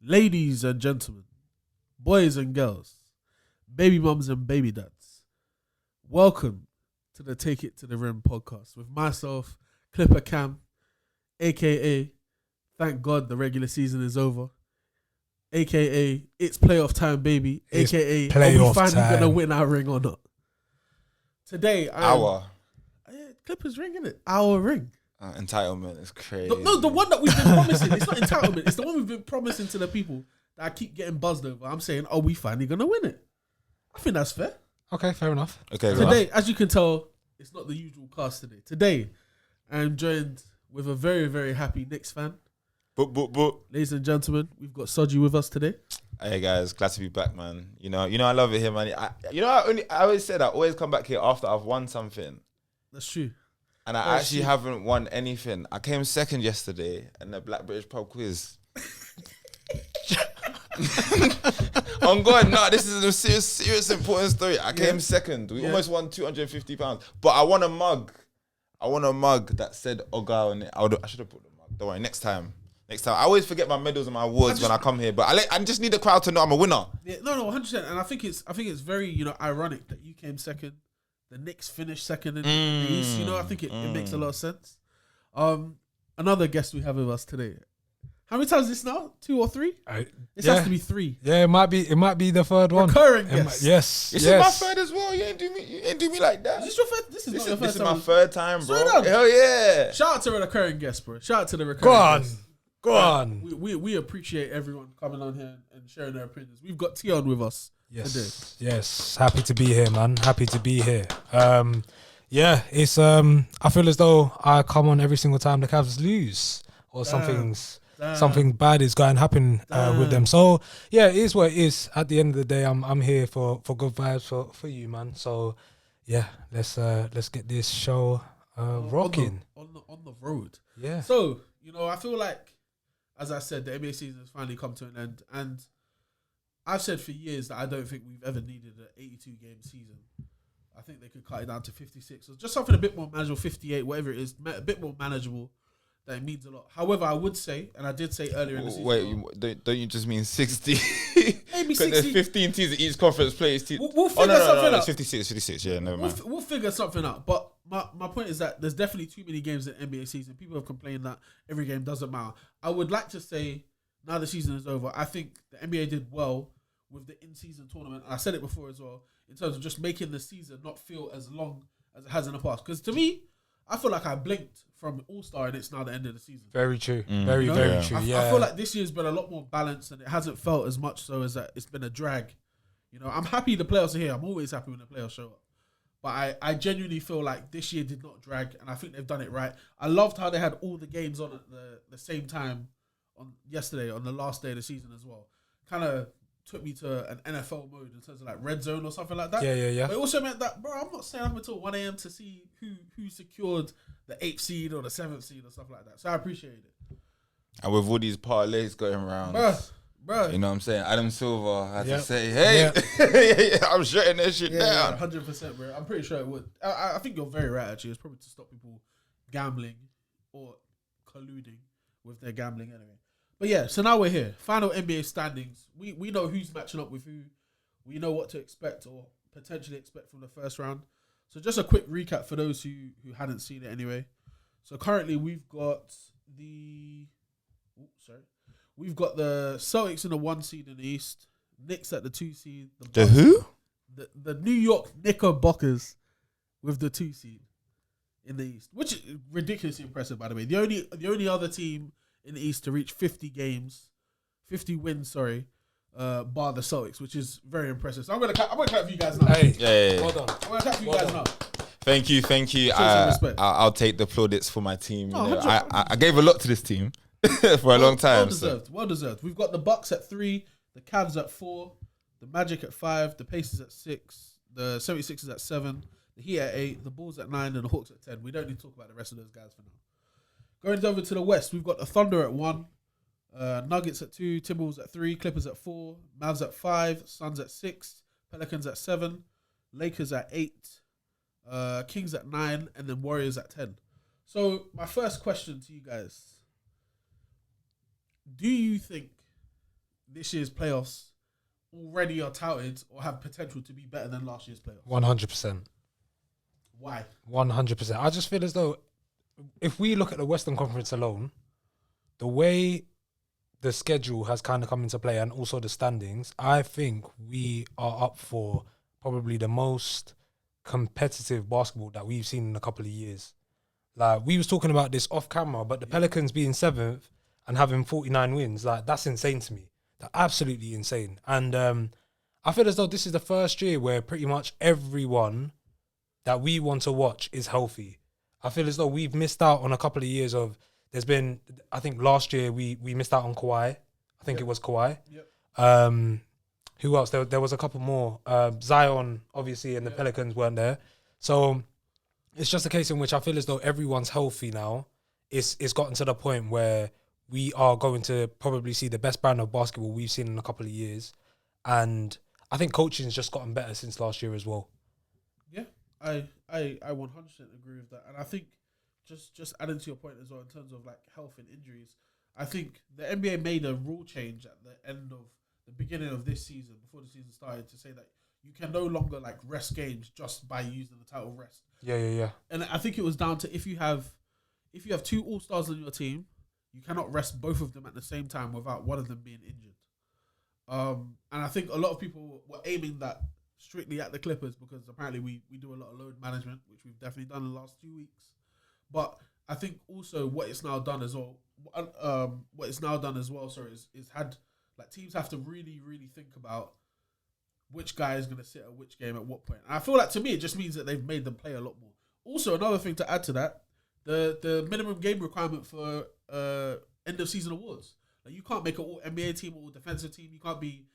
Ladies and gentlemen, boys and girls, baby mums and baby dads, welcome to the Take It to the Rim podcast with myself, Clipper Cam, aka thank God the regular season is over, aka it's playoff time, baby, It's aka are we playoff finally time. gonna win our ring or not? Today, Clippers ring, innit? Our ring. Entitlement is crazy. No, the one that we've been promising. It's not entitlement. It's the one we've been promising to the people that I keep getting buzzed over. I'm saying, are we finally going to win it? I think that's fair. Okay, fair enough. Okay, Today, as you can tell, it's not the usual cast today. Today, I'm joined with a very, very happy Knicks fan. But. Ladies and gentlemen, we've got Soji with us today. Hey guys, glad to be back, man. You know, I love it here, man. I always say that. I always come back here after I've won something. That's true. And I actually haven't won anything. I came second yesterday in the Black British Pub Quiz. On God, no, this is a serious important story. I came second. We almost won £250. But I won a mug. That said Oga on it. I should have put the mug. Don't worry, next time. I always forget my medals and my awards when I come here. But I just need the crowd to know I'm a winner. Yeah, no, 100%. And I think it's very, ironic that you came second. The Knicks finished second in the East. I think it makes a lot of sense. Another guest we have with us today. How many times is this now? 2 or 3? This has to be 3. Yeah, it might be the third one. Recurring guest. Yes. This is my third as well. You ain't do me like that. Is this your first? This is not your first time. This is my third time, bro. Slow down. Hell yeah. Shout out to the recurring guest, bro. Shout out to the recurring guest. Go on. We appreciate everyone coming on here and sharing their opinions. We've got Teon with us today. Yes. Happy to be here, man. Happy to be here. It's I feel as though I come on every single time the Cavs lose or something bad is going to happen with them. So yeah, it is what it is. At the end of the day, I'm here for good vibes for you, man. So yeah, let's get this show rocking on the road. Yeah. So I feel like, as I said, the NBA season has finally come to an end, and I've said for years that I don't think we've ever needed an 82-game season. I think they could cut it down to 56, or just something a bit more manageable, 58, whatever it is, a bit more manageable. That means a lot. However, I would say, and I did say earlier in the season. Wait, don't you just mean 60? Maybe 60. Because there's 15 teams in each conference plays. We'll figure something out. 56. Yeah, never mind. We'll figure something out. But my point is that there's definitely too many games in the NBA season. People have complained that every game doesn't matter. I would like to say, now the season is over, I think the NBA did well with the in-season tournament. I said it before as well, in terms of just making the season not feel as long as it has in the past. Because to me, I feel like I blinked from All-Star and it's now the end of the season. Very true. Very true. I feel like this year's been a lot more balanced and it hasn't felt as much so as that it's been a drag. I'm happy the playoffs are here. I'm always happy when the playoffs show up. But I genuinely feel like this year did not drag, and I think they've done it right. I loved how they had all the games on at the same time on yesterday, on the last day of the season as well. Kind of took me to an NFL mode in terms of like red zone or something like that. Yeah. But it also meant that, bro, I'm not staying up until 1 a.m. to see who secured the 8th seed or the 7th seed or stuff like that. So I appreciated it. And with all these parlays going around, bro, you know what I'm saying? Adam Silver had to say, hey, I'm shutting that shit down. 100%, bro. I'm pretty sure it would. I think you're very right, actually. It's probably to stop people gambling or colluding with their gambling anyway. But yeah, so now we're here. Final NBA standings. We know who's matching up with who. We know what to expect or potentially expect from the first round. So just a quick recap for those who hadn't seen it anyway. So currently we've got the Celtics in the 1 seed in the East, Knicks at the 2 seed. The who? The New York Knickerbockers with the 2 seed in the East, which is ridiculously impressive, by the way. The only other team in the East to reach 50 wins, bar the Celtics, which is very impressive. So I'm gonna clap for you guys now. Hey, yeah. Well done. I'm gonna clap for you guys now. Thank you. I'll take the plaudits for my team. I gave a lot to this team for a long time. Well deserved. We've got the Bucks at 3, the Cavs at 4, the Magic at 5, the Pacers at 6, the 76ers at 7, the Heat at 8, the Bulls at 9, and the Hawks at 10. We don't need to talk about the rest of those guys for now. Going over to the West, we've got the Thunder at 1, Nuggets at 2, Timberwolves at 3, Clippers at 4, Mavs at 5, Suns at 6, Pelicans at 7, Lakers at 8, Kings at 9, and then Warriors at 10. So my first question to you guys: do you think this year's playoffs already are touted or have potential to be better than last year's playoffs. 100%. Why? 100%. I just feel as though if we look at the Western Conference alone, the way the schedule has kind of come into play and also the standings, I think we are up for probably the most competitive basketball that we've seen in a couple of years. Like, we was talking about this off camera, but the Pelicans being 7th and having 49 wins, like, that's insane to me. They're absolutely insane. And I feel as though this is the first year where pretty much everyone that we want to watch is healthy. I feel as though we've missed out on a couple of years of, there's been, I think last year we missed out on Kawhi. I think it was Kawhi. Yep. Who else? There was a couple more. Zion, obviously, and the Pelicans weren't there. So it's just a case in which I feel as though everyone's healthy now. It's gotten to the point where we are going to probably see the best brand of basketball we've seen in a couple of years. And I think coaching's just gotten better since last year as well. Yeah, I 100% agree with that. And I think just adding to your point as well in terms of like health and injuries, I think the NBA made a rule change at the end of the beginning of this season, before the season started, to say that you can no longer like rest games just by using the title rest. Yeah. And I think it was down to if you have 2 All-Stars on your team, you cannot rest both of them at the same time without one of them being injured. And I think a lot of people were aiming that strictly at the Clippers because apparently we do a lot of load management, which we've definitely done in the last 2 weeks. But I think also what it's now done as well, is had like teams have to really, really think about which guy is going to sit at which game at what point. And I feel like to me it just means that they've made them play a lot more. Also, another thing to add to that, the minimum game requirement for end of season awards. Like, you can't make an all NBA team or all defensive team. You can't be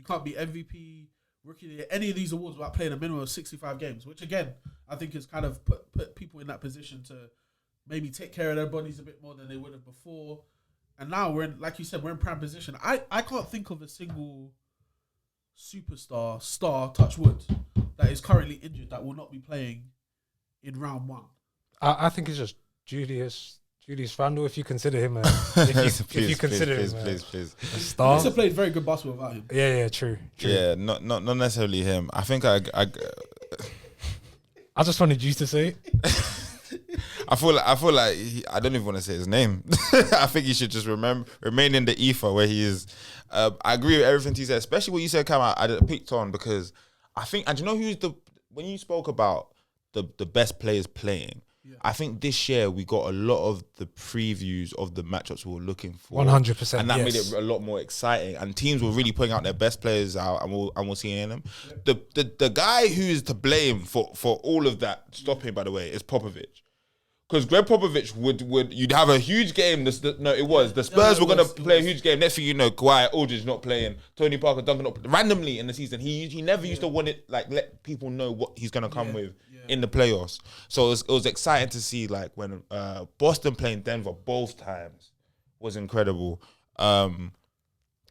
MVP, rookie of the year, any of these awards without playing a minimum of 65 games, which again I think has kind of put people in that position to maybe take care of their bodies a bit more than they would have before. And now we're in, like you said, we're in prime position. I can't think of a single superstar, touch wood, that is currently injured that will not be playing in round 1. I think it's just Julius Randle, if you consider him if you consider him a star. He's played very good basketball without him. Yeah, true. Yeah, not necessarily him. I think I just wanted you to say it. I feel like I don't even want to say his name. I think he should just remain in the ether where he is. I agree with everything he said, especially what you said, Cam. I picked on because I think, and you know when you spoke about the best players playing, I think this year we got a lot of the previews of the matchups we were looking for. 100%, and that made it a lot more exciting. And teams were really putting out their best players out, and we're seeing them. The guy who is to blame for all of that stopping, by the way, is Popovich. Because Greg Popovich you'd have a huge game. The Spurs were going to play a huge game. Next thing you know, Kawhi, Aldridge not playing, Tony Parker, Duncan not randomly in the season. He never used to want it, like, let people know what he's going to come with in the playoffs. So it was exciting to see, like, when Boston playing Denver both times was incredible.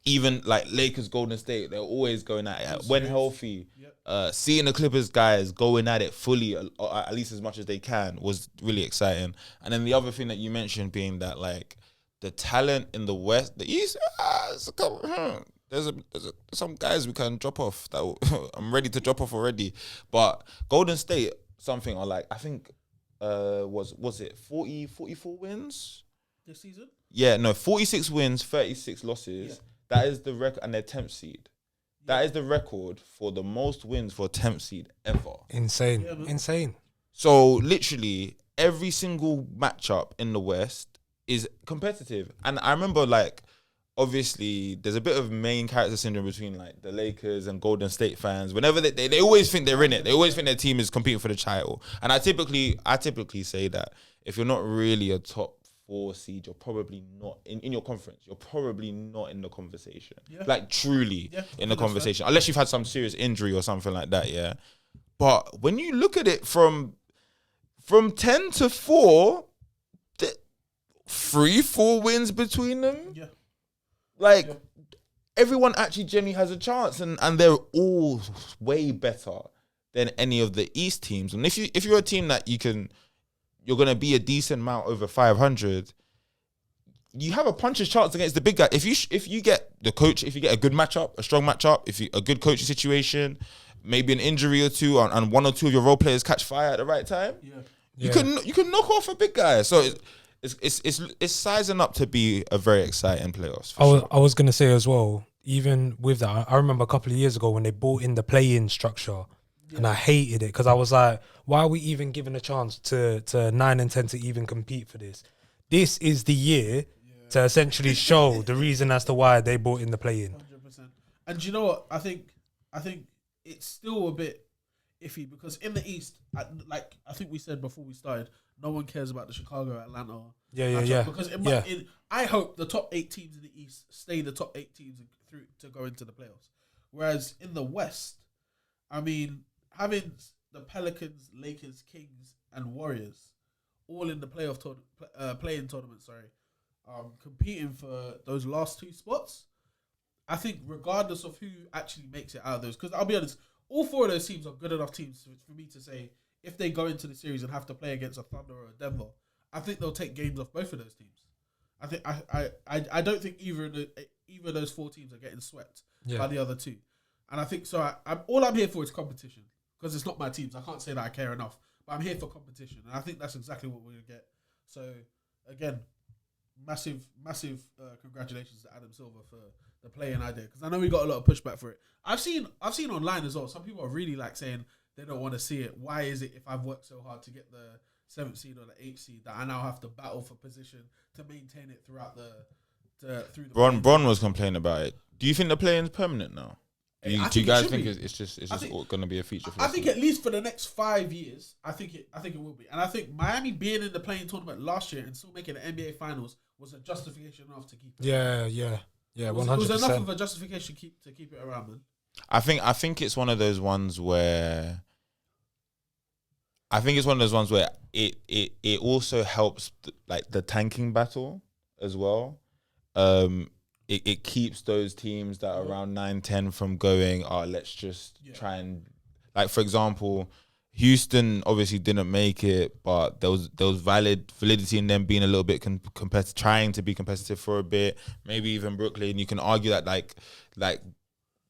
Even like Lakers, Golden State, they're always going at it when healthy. Seeing the Clippers guys going at it fully, at least as much as they can, was really exciting. And then the other thing that you mentioned being that, like, the talent in the West, the East, there's some guys we can drop off that I'm ready to drop off already. But Golden State, something or like, I think was it 44 wins this season? Yeah, no, 46 wins, 36 losses. Yeah. That is the record, and they're 10th seed. That is the record for the most wins for a 10th seed ever. Insane. Yeah, insane. So literally every single matchup in the West is competitive. And I remember, like, obviously there's a bit of main character syndrome between, like, the Lakers and Golden State fans. Whenever they always think they're in it. They always think their team is competing for the title. And I typically say that if you're not really a top 4 seed, you're probably not in your conference. You're probably not in the conversation. Yeah. Like, truly in the conversation. Unless you've had some serious injury or something like that, yeah. But when you look at it from 10 to 4, 3-4 wins between them. Yeah. Like, everyone actually genuinely has a chance, and they're all way better than any of the East teams. And if you're a team that you're going to be a decent amount over 500, you have a puncher's chance against the big guy. If you get the coach, if you get a good matchup, a strong matchup, a good coaching situation, maybe an injury or two, and one or two of your role players catch fire at the right time, you can knock off a big guy. So it's sizing up to be a very exciting playoffs. I was gonna say as well. Even with that, I remember a couple of years ago when they brought in the play-in structure, and I hated it because I was like, why are we even given a chance to 9 and 10 to even compete for this? This is the year to essentially show the reason as to why they brought in the play-in. 100%. And do you know what? I think it's still a bit iffy because in the East, I think we said before we started, no one cares about the Chicago, Atlanta. Yeah. Because I hope the top 8 teams in the East stay the top 8 teams through to go into the playoffs. Whereas in the West, I mean, having the Pelicans, Lakers, Kings, and Warriors all in the play-in tournament, competing for those last 2 spots, I think regardless of who actually makes it out of those, because I'll be honest, all 4 of those teams are good enough teams for me to say if they go into the series and have to play against a Thunder or a Denver, I think they'll take games off both of those teams. I don't think either of those 4 teams are getting swept by the other 2, and I think so. All I'm here for is competition because it's not my teams. I can't say that I care enough, but I'm here for competition, and I think that's exactly what we're gonna get. So again, massive congratulations to Adam Silver for the play-in idea because I know we got a lot of pushback for it. I've seen online as well. Some people are really like saying they don't want to see it. Why is it if I've worked so hard to get the 7th seed or the 8th seed that I now have to battle for position to maintain it throughout through the Bron was complaining about it. Do you think the play-in's permanent now? Do you guys think it's just going to be a feature? I think at least for the next 5 years, I think it will be. And I think Miami being in the play-in tournament last year and still making the NBA Finals was a justification enough to keep it. Yeah, 100%. It was enough of a justification to keep it around, man. I think it's one of those ones where it also helps the tanking battle as well. It keeps those teams that are around 9-10 from going, let's just try and, like, for example, Houston obviously didn't make it, but there was validity in them being a little bit trying to be competitive for a bit. Maybe even Brooklyn. You can argue that like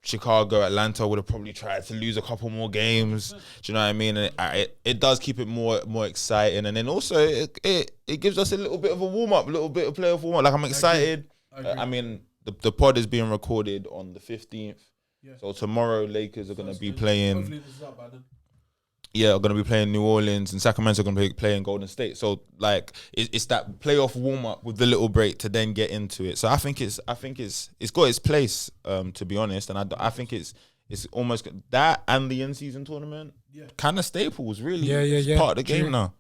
Chicago, Atlanta would have probably tried to lose a couple more games. Do you know what I mean? And it does keep it more exciting, and then also it gives us a little bit of a warm up, a little bit of playoff warm up. Like I'm excited. I mean, the pod is being recorded on the 15th, so tomorrow Lakers are going to be playing. Hopefully this is up by then. Yeah, are going to be playing New Orleans, and Sacramento are going to be playing Golden State. So like it's that playoff warm up with the little break to then get into it. So I think it's got its place, to be honest, and I think it's almost that and the in-season tournament kind of staples really. It's part of the game now.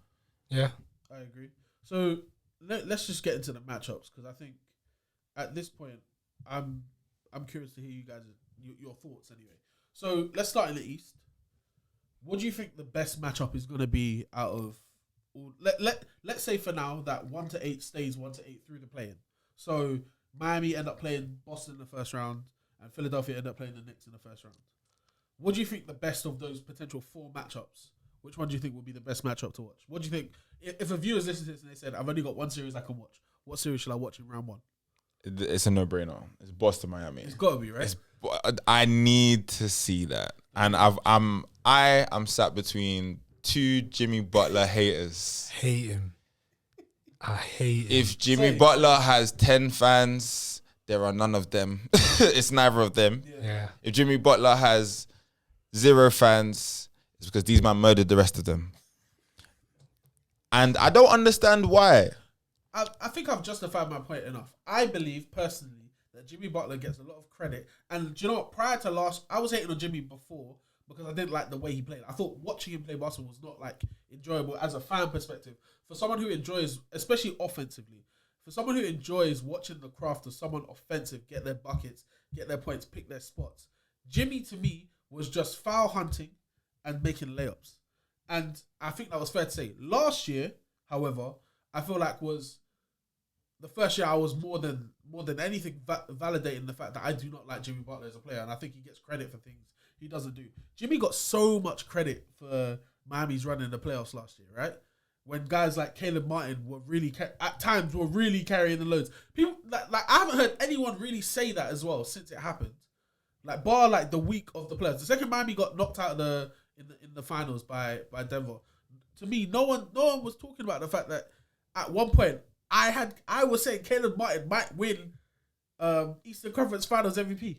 Yeah, I agree. So let's just get into the matchups because I think at this point I'm curious to hear you guys your thoughts anyway. So let's start in the East. What do you think the best matchup is going to be out of all? Let's say for now that 1 to 8 stays 1 to 8 through the play-in. So Miami end up playing Boston in the first round and Philadelphia end up playing the Knicks in the first round. What do you think the best of those potential 4 matchups? Which one do you think would be the best matchup to watch? What do you think? If a viewer's listening to this and they said, I've only got one series I can watch, what series should I watch in round 1? It's a no-brainer. It's Boston, Miami. It's got to be, right? I need to see that. And I am sat between 2 Jimmy Butler haters. Hate him. I hate him. If Jimmy Butler has 10 fans, there are none of them. It's neither of them. Yeah. If Jimmy Butler has 0 fans, it's because these men murdered the rest of them. And I don't understand why. I think I've justified my point enough. I believe personally that Jimmy Butler gets a lot of credit. And do you know what? Prior to last, I was hating on Jimmy before because I didn't like the way he played. I thought watching him play basketball was not like enjoyable as a fan perspective. For someone who enjoys, especially offensively, for someone who enjoys watching the craft of someone offensive, get their buckets, get their points, pick their spots. Jimmy to me was just foul hunting and making layups. And I think that was fair to say. Last year, however, I feel like was the first year I was more than anything validating the fact that I do not like Jimmy Butler as a player, and I think he gets credit for things he doesn't do. Jimmy got so much credit for Miami's run in the playoffs last year, right? when guys like Caleb Martin were really at times were really carrying the loads. People like I haven't heard anyone really say that as well since it happened. Like bar like the week of the playoffs. The second Miami got knocked out in the finals by Denver. To me, no one was talking about the fact that at one point I was saying Caleb Martin might win Eastern Conference Finals MVP.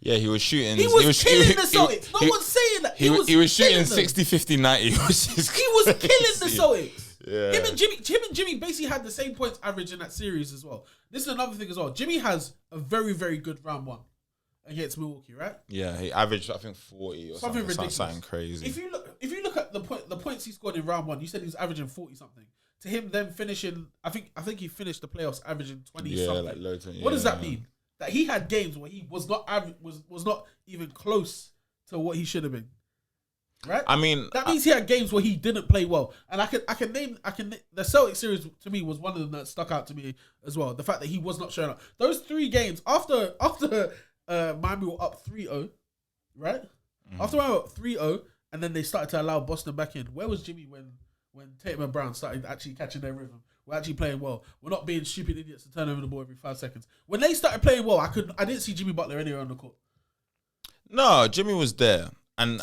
Yeah, he was shooting. He was killing the Celtics. No one's saying that. He was shooting 60, 50, 90. He was killing the Celtics. Yeah. Him and Jimmy basically had the same points average in that series as well. This is another thing as well. Jimmy has a very, very good round one against Milwaukee, right? Yeah, he averaged I think 40 or something ridiculous. Something crazy. If you look at the points he scored in round one, you said he was averaging 40 something. To him, then finishing, I think he finished the playoffs averaging 20 something. Like loads of, what does that mean? That he had games where he was not was not even close to what he should have been, right? I mean, that means he had games where he didn't play well, and I can name the Celtics series to me was one of them that stuck out to me as well. The fact that he was not showing up. Those 3 games after Miami were up 3-0, right? Mm-hmm. After Miami were up 3-0, and then they started to allow Boston back in. Where was Jimmy when Tatum and Brown started actually catching their rhythm? We're actually playing well. We're not being stupid idiots to turn over the ball every 5 seconds. When they started playing well, I didn't see Jimmy Butler anywhere on the court. No, Jimmy was there, and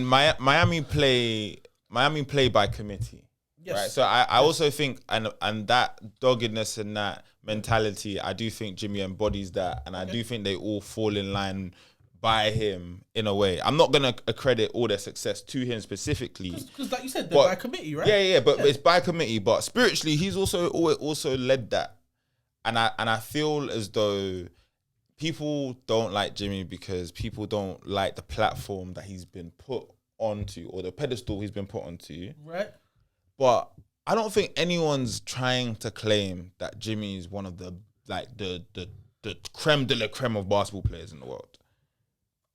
Miami play by committee, yes. Right? So I also think and that doggedness and that mentality, I do think Jimmy embodies that, and I do think they all fall in line by him in a way. I'm not gonna accredit all their success to him specifically, because like you said, they're by committee, right? But it's by committee. But spiritually, he's also led that, and I feel as though people don't like Jimmy because people don't like the platform that he's been put onto or the pedestal he's been put onto. Right. But I don't think anyone's trying to claim that Jimmy is one of the creme de la creme of basketball players in the world.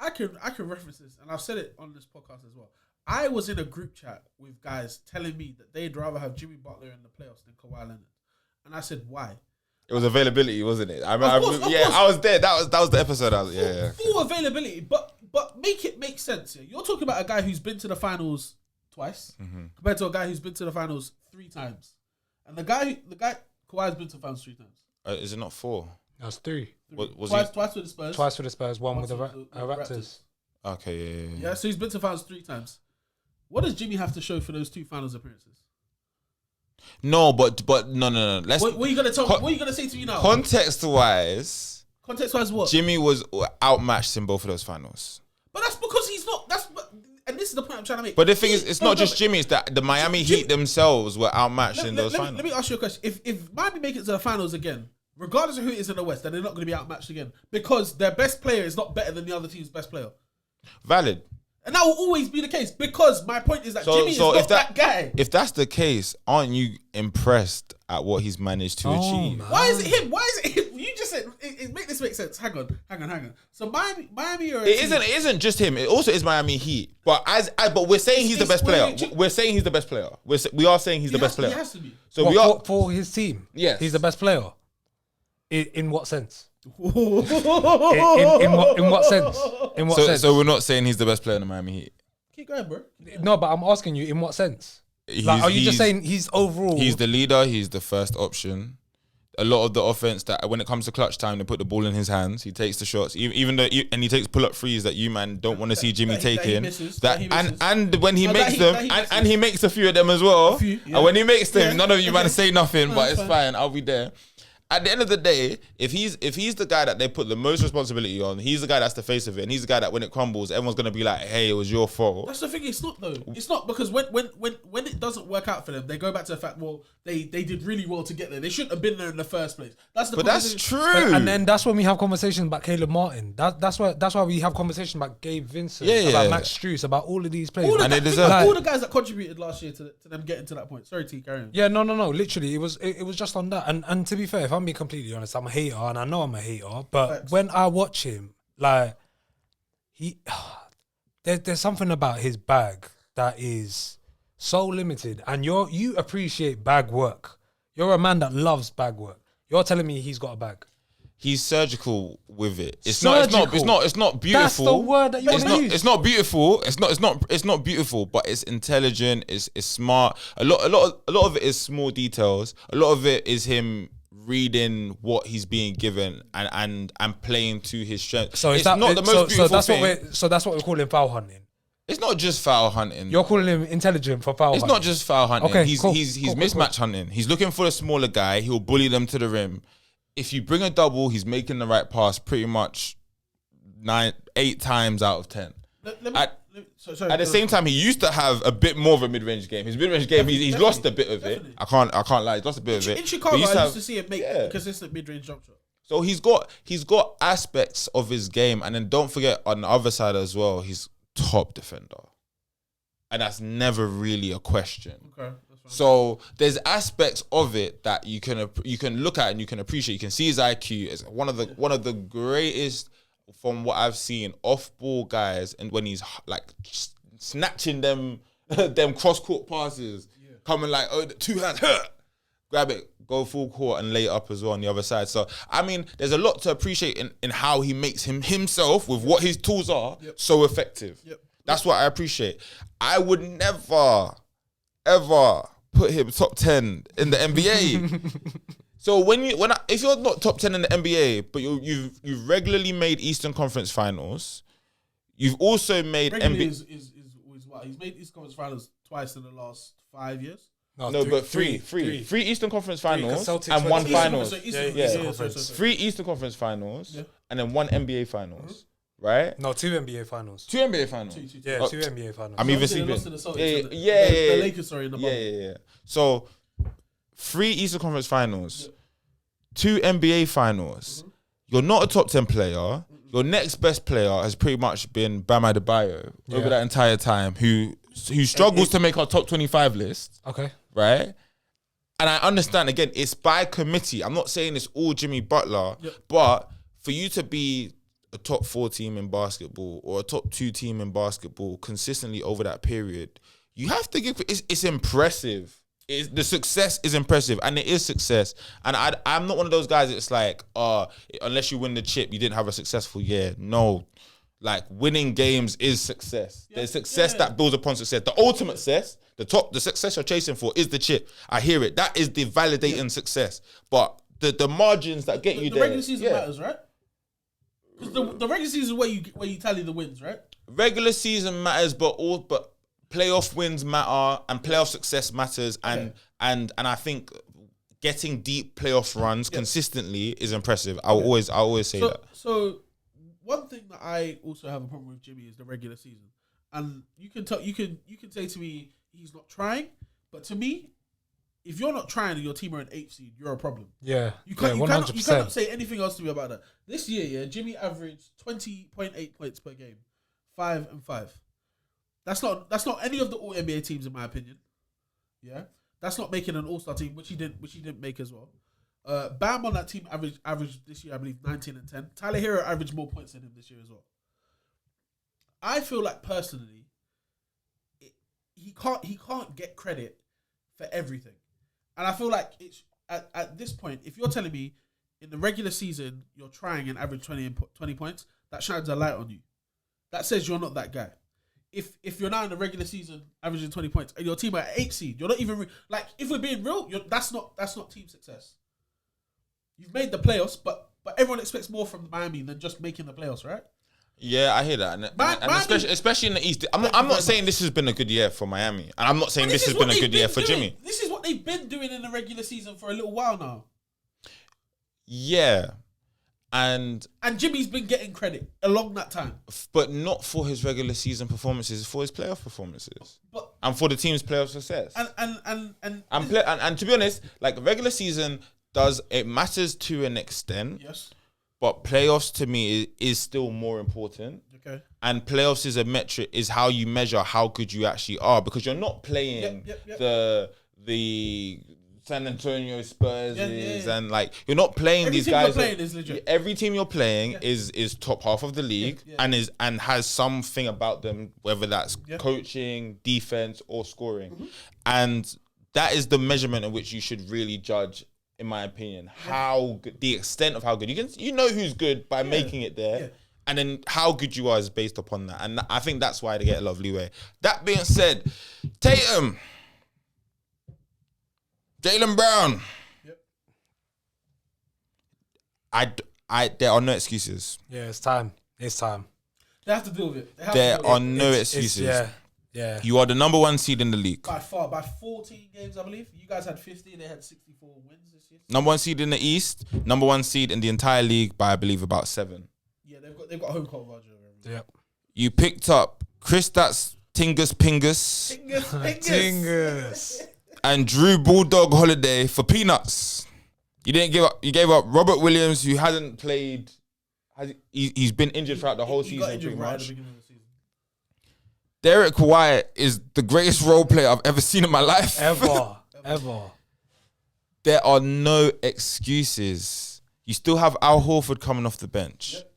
I can reference this, and I've said it on this podcast as well. I was in a group chat with guys telling me that they'd rather have Jimmy Butler in the playoffs than Kawhi Leonard, and I said, why? It was availability, wasn't it? Of course. I was there. That was the episode. Full availability, but make it make sense. Yeah? You're talking about a guy who's been to the finals twice compared to a guy who's been to the finals 3 times, and the guy Kawhi's been to the finals 3 times. Is it not 4? That's 3. Twice with the Spurs. Twice with the Spurs. One with the Raptors. Okay, yeah. Yeah, so he's been to finals 3 times. What does Jimmy have to show for those 2 finals appearances? No, but no. What are you gonna tell? What are you gonna say to me now? Context wise, what? Jimmy was outmatched in both of those finals. But that's because he's not. And this is the point I'm trying to make. But the thing is, it's not just Jimmy. It's that the Miami Heat themselves were outmatched in those finals. Let me ask you a question. If Miami make it to the finals again, regardless of who it is in the West, then they're not going to be outmatched again because their best player is not better than the other team's best player. Valid. And that will always be the case because my point is that Jimmy is not that guy. If that's the case, aren't you impressed at what he's managed to achieve? Man. Why is it him? You just said make this make sense. Hang on. So Miami are it isn't just him. It also is Miami Heat. But but we're saying he's the best player. We're saying he's the best player. We are saying he's the best player. He has to be. So for his team. Yes, he's the best player. In what sense? in what sense? In what sense? So we're not saying he's the best player in the Miami Heat. Keep going, bro. No, but I'm asking you, in what sense? Are you just saying he's overall? He's the leader. He's the first option. A lot of the offense that when it comes to clutch time, they put the ball in his hands. He takes the shots, even though and he takes pull-up threes that you man don't want to see Jimmy taking. And when he makes them, and he makes a few of them as well. And when he makes them, none of you man say nothing, but it's fine. I'll be there. At the end of the day, if he's the guy that they put the most responsibility on, he's the guy that's the face of it, and he's the guy that when it crumbles, everyone's gonna be like, "Hey, it was your fault." That's the thing. It's not though. It's not because when it doesn't work out for them, they go back to the fact, well, they did really well to get there. They shouldn't have been there in the first place. That's true. And then that's when we have conversations about Caleb Martin. That's why we have conversations about Gabe Vincent, about Max Strus, about all of these players. All the guys that contributed last year to them getting to that point. Sorry, T, carry on. Yeah, no. Literally, it was just on that. And to be fair, if I'm being completely honest, I'm a hater, and I know I'm a hater. But when I watch him, like there's something about his bag that is so limited, and you appreciate bag work. You're a man that loves bag work. You're telling me he's got a bag. He's surgical with it. It's Surgical. not beautiful. That's the word that you want to use. It's not beautiful. It's not beautiful, but it's intelligent. It's smart. A lot of it is small details. A lot of it is him reading what he's being given and playing to his strength. So it's not the most beautiful thing. So that's what we're calling foul hunting. It's not just foul hunting. You're calling him intelligent for foul hunting. It's not just foul hunting. Okay, He's cool. mismatch hunting. He's looking for a smaller guy. He'll bully them to the rim. If you bring a double, he's making the right pass pretty much 8 times out of 10. At the same time, he used to have a bit more of a mid-range game. His mid-range game, he's lost a bit of it. I can't lie, he's lost a bit of it. In Chicago, I used to see him make a consistent mid-range jump shot. So he's got aspects of his game, and then don't forget on the other side as well, he's top defender, and that's never really a question. Okay. So there's aspects of it that you can look at and you can appreciate. You can see his IQ as one of the greatest from what I've seen off-ball guys, and when he's like snatching them cross court passes, coming like two hands, grab it, go full court and lay it up as well on the other side. So I mean, there's a lot to appreciate in how he makes himself with what his tools are so effective. That's what I appreciate. I would never ever put him top 10 in the NBA. So if you're not top 10 in the NBA, but you've regularly made Eastern Conference Finals, you've also made NBA is what he's made Eastern Conference Finals twice in the last 5 years. But three Eastern Conference Finals and one Finals. 3 Eastern Conference Finals and then 1 NBA Finals. Right? No, 2 NBA Finals. 2 NBA Finals. 2 NBA Finals. I'm even sleeping. The Lakers are in the bubble. Yeah. So 3 Eastern Conference Finals, 2 NBA Finals. You're not a top 10 player. Your next best player has pretty much been Bam Adebayo over that entire time, who struggles to make our top 25 list. Okay. Right? And I understand, again, it's by committee. I'm not saying it's all Jimmy Butler, but for you to be a top 4 team in basketball or a top 2 team in basketball consistently over that period, you have to give it's impressive. The success is impressive, and it is success. And I'm not one of those guys that's like, unless you win the chip, you didn't have a successful year. No, like winning games is success. There's success that builds upon success. The ultimate success, the success you're chasing for is the chip. I hear it. That is the validating success. But the margins that get you there. The regular season matters, right? Because the regular season is where you tally the wins, right? Regular season matters, but playoff wins matter and playoff success matters, and I think getting deep playoff runs consistently is impressive. I always say that. So one thing that I also have a problem with Jimmy is the regular season, and you can say to me he's not trying, but to me, if you're not trying and your team are an 8th seed, you're a problem. Yeah, you cannot say anything else to me about that. This year, Jimmy averaged 20.8 points per game, 5 and 5. That's not any of the All NBA teams in my opinion. Yeah, that's not making an All-Star team, which he didn't make as well. Bam on that team averaged this year, I believe, 19 and 10. Tyler Hero averaged more points than him this year as well. I feel like personally, he can't get credit for everything. And I feel like it's at this point, if you're telling me in the regular season you're trying and average 20 points, that shines a light on you. That says you're not that guy. If you're now in the regular season averaging 20 points and your team are at 8th seed, you're not even like, if we're being real, that's not team success. You've made the playoffs, but everyone expects more from Miami than just making the playoffs, right? Yeah, I hear that, and especially in the East. I'm not saying this has been a good year for Miami, and I'm not saying this has been a good year for Jimmy. This is what they've been doing in the regular season for a little while now. Yeah, and Jimmy's been getting credit along that time, but not for his regular season performances, for his playoff performances, and for the team's playoff success. And to be honest, like regular season matters to an extent. Yes. But playoffs to me is still more important. Okay. And playoffs is a metric, is how you measure how good you actually are, because you're not playing the San Antonio Spurs and like you're not playing these guys. Every team you're playing is legit. Every team you're playing is top half of the league and has something about them, whether that's coaching, defense, or scoring. Mm-hmm. And that is the measurement in which you should really judge in my opinion. How good, the extent of how good you know who's good by making it there. Yeah. And then how good you are is based upon that. And I think that's why they get a lot of leeway. That being said, Tatum, Jaylen Brown. Yep. There are no excuses. Yeah, it's time. It's time. They have to deal with it. There are no excuses. Yeah. You are the number 1 seed in the league. By 14 games, I believe. You guys had 50, they had 64 wins this year. Number 1 seed in the East. Number 1 seed in the entire league by, I believe, about 7. Yeah, they've got home court advantage. Yep. You picked up Kristaps Tingus Pingus Tingus. and Drew Bulldog Holiday for peanuts. You didn't give up. You gave up Robert Williams, who hasn't played. He's been injured throughout the whole season, pretty right at much. the beginning of the season. Derek White is the greatest role player I've ever seen in my life. Ever. There are no excuses. You still have Al Horford coming off the bench. Yep.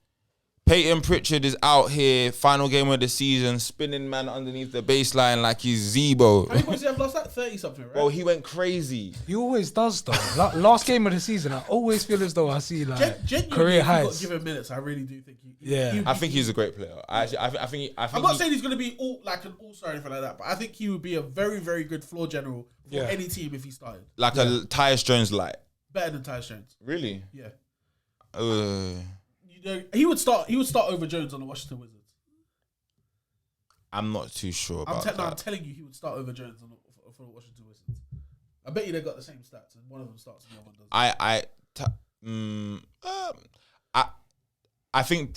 Peyton Pritchard is out here, final game of the season, spinning man underneath the baseline like he's Zebo. How many points did you have last night? 30 something, right? Well, he went crazy. He always does though. Last game of the season, I always feel as though I see like Genuinely, career if you got highs. to give him minutes, I really do think I think he's a great player. I think I'm not saying he's going to be an all-star or anything like that, but I think he would be a very, very good floor general for any team if he started. like a Tyus Jones light. Better than Tyus Jones. Really? Yeah. Uh, He would start over Jones on the Washington Wizards. I'm not too sure about that. I'm telling you, he would start over Jones for the Washington Wizards. I bet you they got the same stats, and one of them starts and the other one doesn't. I think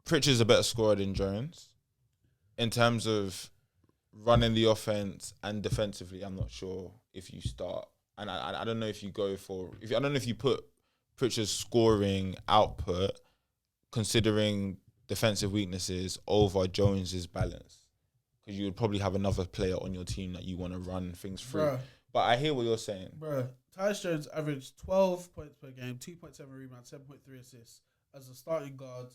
Pritchard's a better scorer than Jones in terms of running the offense and defensively. I'm not sure if you start, and I don't know if you go for. I don't know if you put Pritchard's scoring output, considering defensive weaknesses, over Jones's balance, because you would probably have another player on your team that you want to run things through. Bruh. But I hear what you're saying. Bro, Tyus Jones averaged 12 points per game, 2.7 rebounds, 7.3 assists as a starting guard,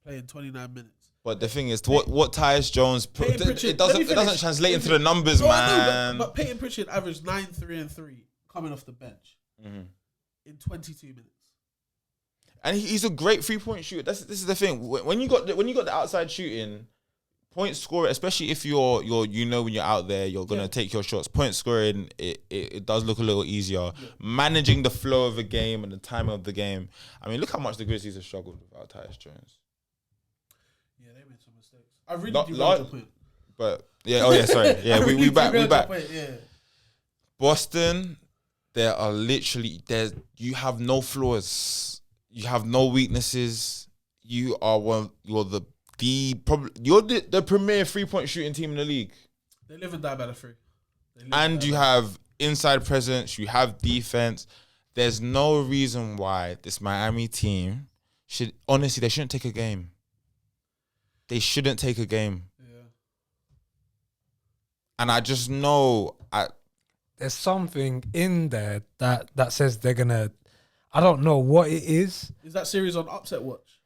playing 29 minutes. But the thing is, what Tyus Jones put, it doesn't translate into the numbers, man. But Peyton Pritchard averaged 9, 3, and 3 coming off the bench in 22 minutes. And he's a great 3-point shooter. This is the thing. When you got the outside shooting, point scorer, especially if you're when you're out there, you're gonna take your shots. Point scoring, it does look a little easier. Yeah. Managing the flow of the game and the timing of the game. I mean, look how much the Grizzlies have struggled without Tyus Jones. Yeah, they made some mistakes. I really do your point. But sorry. Yeah, we back. Point, yeah. Boston, you have no flaws. You have no weaknesses. You're the premier 3-point shooting team in the league. They live and die by the three. And you have inside presence. You have defense. There's no reason why this Miami team they shouldn't take a game. They shouldn't take a game. Yeah. And I just know there's something in there that says they're gonna. I don't know what it is. Is that series on upset watch?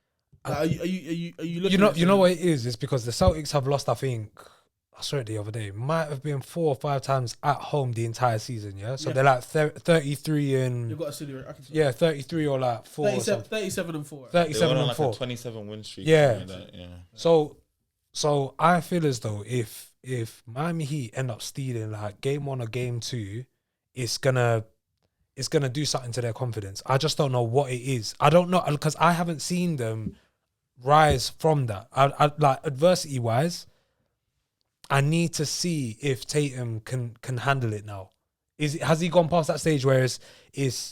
Like, are you looking? You know what it is? It's because the Celtics have lost. I think I saw it the other day. Might have been 4 or 5 times at home the entire season. Yeah, so they're like 33 and. You've got a city, right? 33 or like 4. 37 and 4. 37 and 4. A 27 win streak. Yeah. Like that, yeah. So I feel as though if Miami Heat end up stealing like game 1 or game 2, it's gonna do something to their confidence. I just don't know what it is. I don't know because I haven't seen them rise from that. I like adversity wise. I need to see if Tatum can handle it now. Has he gone past that stage where it's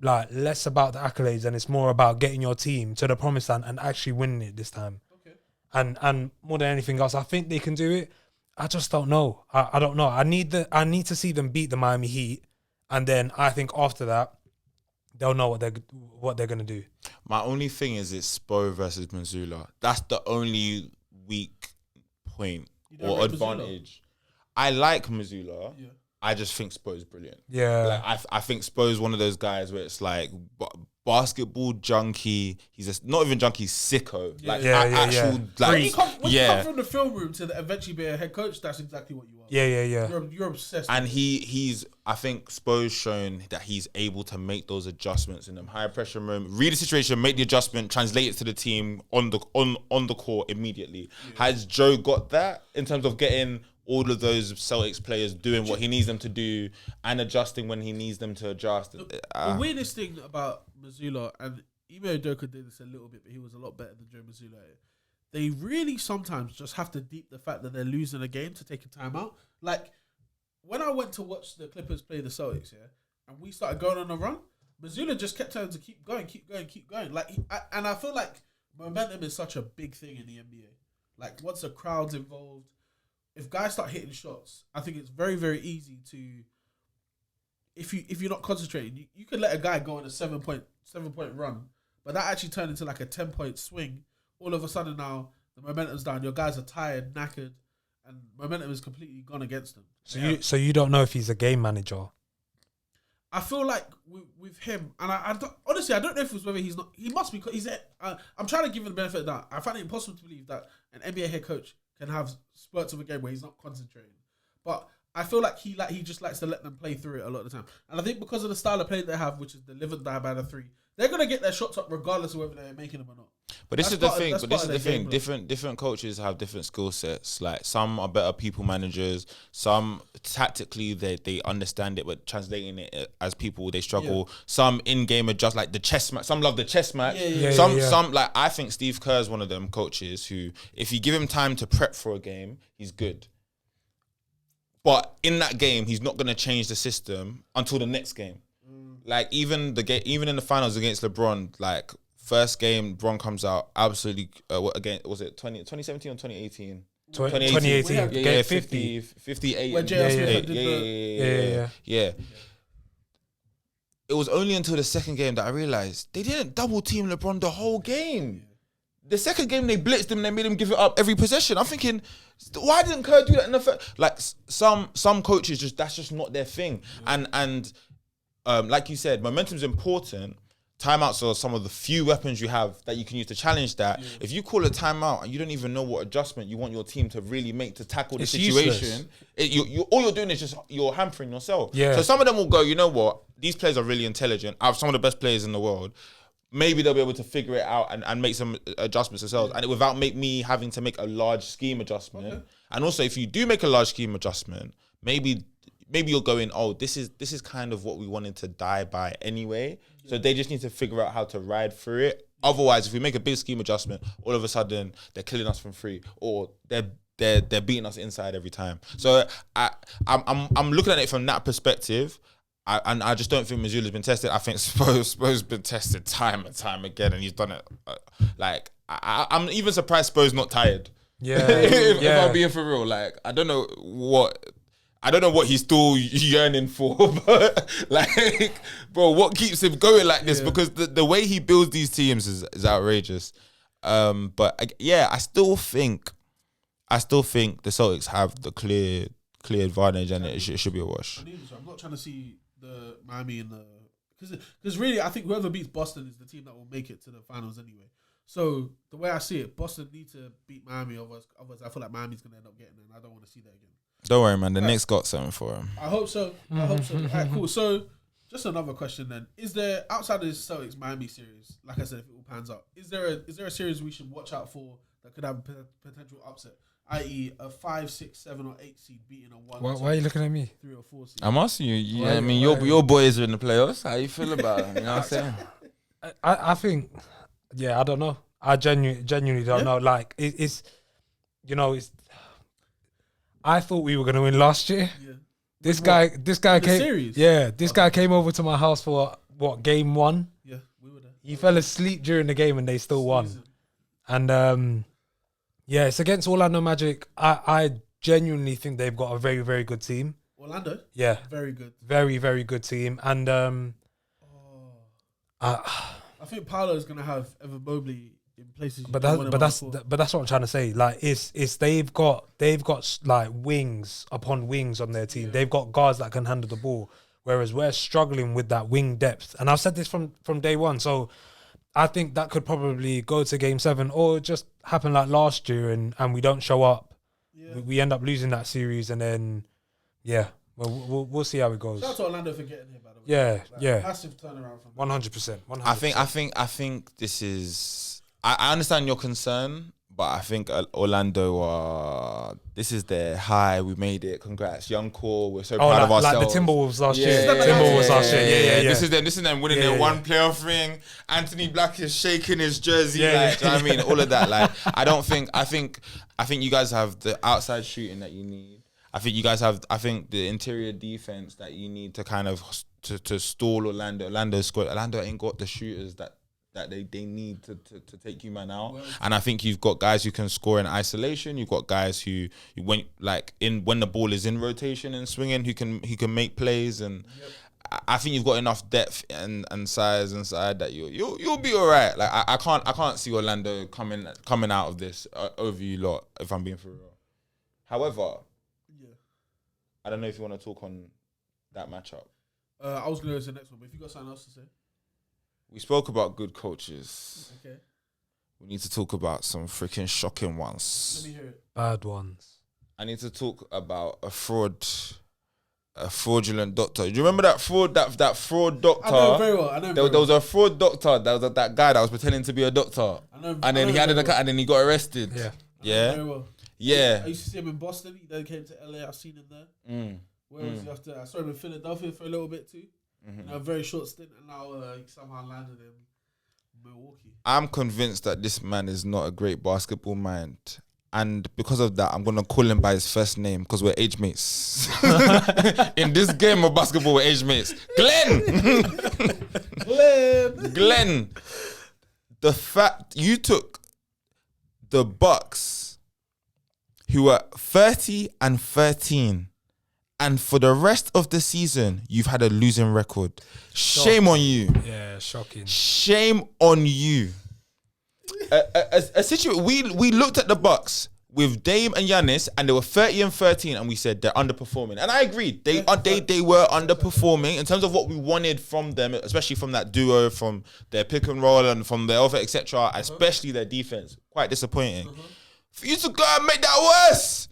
like less about the accolades and it's more about getting your team to the promised land and actually winning it this time? Okay. And more than anything else, I think they can do it. I just don't know. I don't know. I need to see them beat the Miami Heat, and then I think after that they'll know what they're gonna do. My only thing is it's Spo versus Missoula. That's the only weak point or advantage. I like Missoula. Yeah. I just think Spo's brilliant. Yeah. Like I think Spo's one of those guys where it's like basketball junkie. He's not even junkie, sicko. Yeah. Like actual. Like, when you come from the film room to eventually be a head coach, that's exactly what you are. Yeah. You're obsessed. And with he's I think Spo's shown that he's able to make those adjustments in them high pressure moment, read the situation, make the adjustment, translate it to the team on the court immediately. Has Joe got that in terms of getting all of those Celtics players doing what he needs them to do and adjusting when he needs them to adjust? The weirdest thing about Mazzulla, and Ime Udoka did this a little bit, but he was a lot better than Joe Mazzulla. They really sometimes just have to deep the fact that they're losing a game to take a timeout. Like, when I went to watch the Clippers play the Celtics, and we started going on a run, Mazzulla just kept telling them to keep going. Like, and I feel like momentum is such a big thing in the NBA. Like, once the crowd's involved, if guys start hitting shots, I think it's very, very easy to, if you're not concentrating, you could let a guy go on a 7-point run, but that actually turned into like a 10-point swing. All of a sudden now the momentum's down. Your guys are tired, knackered, and momentum is completely gone against them. So you don't know if he's a game manager. I feel like with him, and I honestly I don't know if it's whether he's not. He must be. I'm trying to give him the benefit of that. I find it impossible to believe that an NBA head coach can have spurts of a game where he's not concentrating. But I feel like he just likes to let them play through it a lot of the time. And I think because of the style of play they have, which is the live and die by the three, they're gonna get their shots up regardless of whether they're making them or not. But this is the thing. Different coaches have different skill sets. Like, some are better people managers. Some tactically they understand it, but translating it as people they struggle. Yeah. Some in game adjust, like the chess match. Some love the chess match. Some like, I think Steve Kerr is one of them coaches who, if you give him time to prep for a game, he's good. But in that game, he's not going to change the system until the next game. Like, even in the finals against LeBron, like, first game, Bron comes out absolutely. Again, was it 2017 or 2018? 2018. Yeah, 50. 58. When J.R. Smith did Yeah. It was only until the second game that I realized they didn't double team LeBron the whole game. The second game, they blitzed him and they made him give it up every possession. I'm thinking, why didn't Kerr do that in the first? Like, some coaches, that's just not their thing. And like you said, momentum's important. Timeouts are some of the few weapons you have that you can use to challenge that. Yeah. If you call a timeout and you don't even know what adjustment you want your team to really make to tackle the situation, all you're doing is just you're hampering yourself. Yeah. So some of them will go, you know what? These players are really intelligent. I have some of the best players in the world. Maybe they'll be able to figure it out and make some adjustments themselves, and without me having to make a large scheme adjustment. Okay. And also, if you do make a large scheme adjustment, maybe you're going, oh, this is kind of what we wanted to die by anyway. Yeah. So they just need to figure out how to ride through it. Otherwise, if we make a big scheme adjustment, all of a sudden they're killing us from free, or they're beating us inside every time. So I'm looking at it from that perspective. I just don't think Mazzulla's been tested. I think Spo's been tested time and time again, and he's done it. I'm even surprised Spo's not tired. Yeah, if I'm being for real, like, I don't know what he's still yearning for, but like, bro, what keeps him going like this? Because the way he builds these teams is outrageous. But I still think the Celtics have the clear advantage, and it should be a wash. I'm not trying to see the Miami in the because really I think whoever beats Boston is the team that will make it to the finals anyway. So the way I see it, Boston need to beat Miami. Otherwise I feel like Miami's gonna end up getting it, and I don't want to see that again. Don't worry, man. The Knicks got something for him. I hope so. Alright, cool. So just another question then: is there, outside of this Celtics Miami series, like I said, if it all pans out, is there a series we should watch out for that could have a potential upset? I.e., a 5, 6, 7, or 8 seed beating a 1. Why are you looking at me? 3 or 4 seed. I'm asking you. Yeah, I mean, your boys are in the playoffs. How you feel about them? You know what I'm saying? I think, I don't know. I genuinely don't know. Like, it's. I thought we were going to win last year. Yeah. This guy came. Series? Yeah, this guy came over to my house for game 1. Yeah, we were there. He fell asleep during the game and they still won. And it's against Orlando Magic. I genuinely think they've got a very, very good team. Orlando? Yeah. Very good. Very, very good team. And I think Paolo is going to have Evan Mobley in places. But that's what I'm trying to say. Like, it's they've got like wings upon wings on their team. Yeah. They've got guards that can handle the ball, whereas we're struggling with that wing depth. And I've said this from day one. So I think that could probably go to game 7 or just happen like last year and we don't show up we end up losing that series, and then we'll see how it goes. Shout out to Orlando for getting here, by the way. Yeah. Massive turnaround from 100%. I think this is. I understand your concern, but I think Orlando this is their high. We made it. Congrats, young core. We're so proud of ourselves. Like the Timberwolves last year. Timberwolves last year. Yeah. This is them winning their one playoff ring. Anthony Black is shaking his jersey. Do you know what I mean? All of that. Like, I think you guys have the outside shooting that you need. I think you guys have. I think the interior defense that you need to kind of to stall Orlando. Orlando ain't got the shooters that they need to take you man out. And I think you've got guys who can score in isolation. You've got guys who when the ball is in rotation and swinging, who can make plays. And I think you've got enough depth and size inside that you'll be all right. Like I can't see Orlando coming out of this over you lot, if I'm being for real. However, I don't know if you want to talk on that matchup. I was going to go to the next one, but if you got something else to say. We spoke about good coaches. Okay. We need to talk about some freaking shocking ones. Let me hear it. Bad ones. I need to talk about a fraudulent doctor. Do you remember that fraud doctor? I know very well. There was a fraud doctor. That was that guy that was pretending to be a doctor. And then he got arrested. Yeah. Very well. Yeah. I used to see him in Boston. He then came to LA. I've seen him there. Where was he after? I saw him in Philadelphia for a little bit too. A very short stint, and now he somehow landed in Milwaukee. I'm convinced that this man is not a great basketball mind. And because of that, I'm going to call him by his first name because we're age mates. In this game of basketball, we're age mates. Glenn! Glenn! The fact you took the Bucks, who were 30-13, and for the rest of the season, you've had a losing record. Shame on you. Yeah, shocking. Shame on you. A situation. We looked at the Bucks with Dame and Giannis, and they were 30-13, and we said they're underperforming. And I agreed. They were underperforming in terms of what we wanted from them, especially from that duo, from their pick and roll, and from their offense, etc. Especially their defense. Quite disappointing. For you to go and make that worse.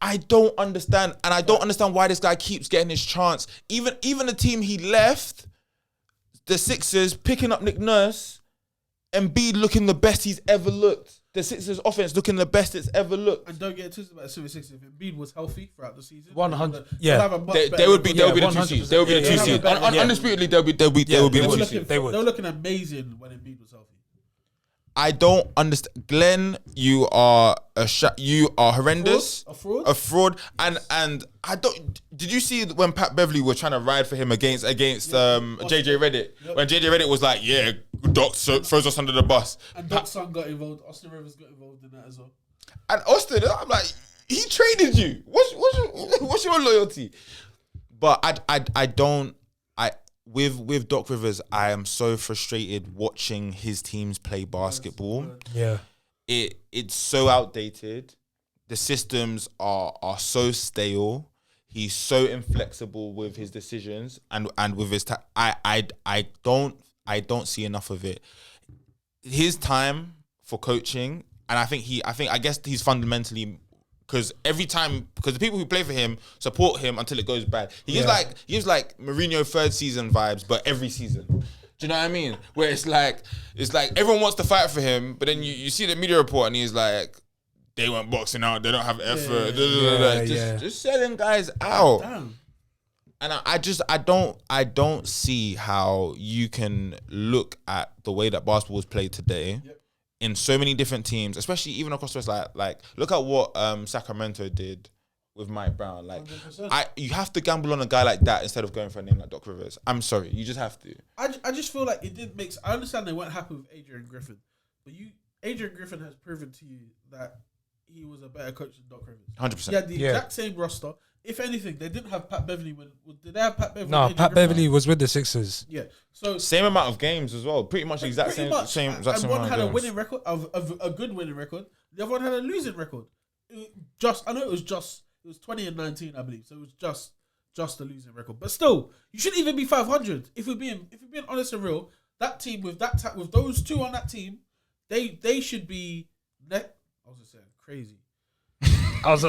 I don't understand, and I don't understand why this guy keeps getting his chance. Even the team he left, the Sixers, picking up Nick Nurse, Embiid looking the best he's ever looked. The Sixers offense looking the best it's ever looked. And don't get twisted about the 76. If Embiid was healthy throughout the season, 100. They would be the 2 seeds. They would be the 2 seeds. Undisputedly, they would be the 2 seeds. They were looking amazing when Embiid was healthy. I don't understand, Glenn. You are horrendous. A fraud. A fraud. And I don't. Did you see when Pat Beverly was trying to ride for him against JJ Redick? Yep. When JJ Redick was like, "Yeah, Doc throws us under the bus." And Doc's son got involved. Austin Rivers got involved in that as well. And Austin, I'm like, he traded you. What's your loyalty? But I don't. With Doc Rivers, I am so frustrated watching his teams play basketball. Yeah. It's so outdated. The systems are so stale. He's so inflexible with his decisions and with his I don't see enough of it. His time for coaching, and I guess he's fundamentally, because the people who play for him support him until it goes bad. He gives like Mourinho third season vibes, but every season. Do you know what I mean? Where it's like everyone wants to fight for him, but then you see the media report and he's like, they weren't boxing out, they don't have effort. Just selling guys out. Damn. And I don't see how you can look at the way that basketball is played today. Yep. In so many different teams, especially even across the West, like look at what Sacramento did with Mike Brown. Like, 100%. You have to gamble on a guy like that instead of going for a name like Doc Rivers. I'm sorry, you just have to. I just feel like it did make. I understand they weren't happy with Adrian Griffin, but Adrian Griffin has proven to you that he was a better coach than Doc Rivers. 100%. He had the exact same roster. If anything, they didn't have Pat Beverly. Did they have Pat Beverly? No, Pat Beverly was with the Sixers. Yeah. So same amount of games as well. Pretty much the exact same. And one had a winning record, a good winning record. The other one had a losing record. It was 20-19, I believe. So it was just a losing record. But still, you shouldn't even be 500. If we're being honest and real, that team with those two on that team, they should be crazy. I was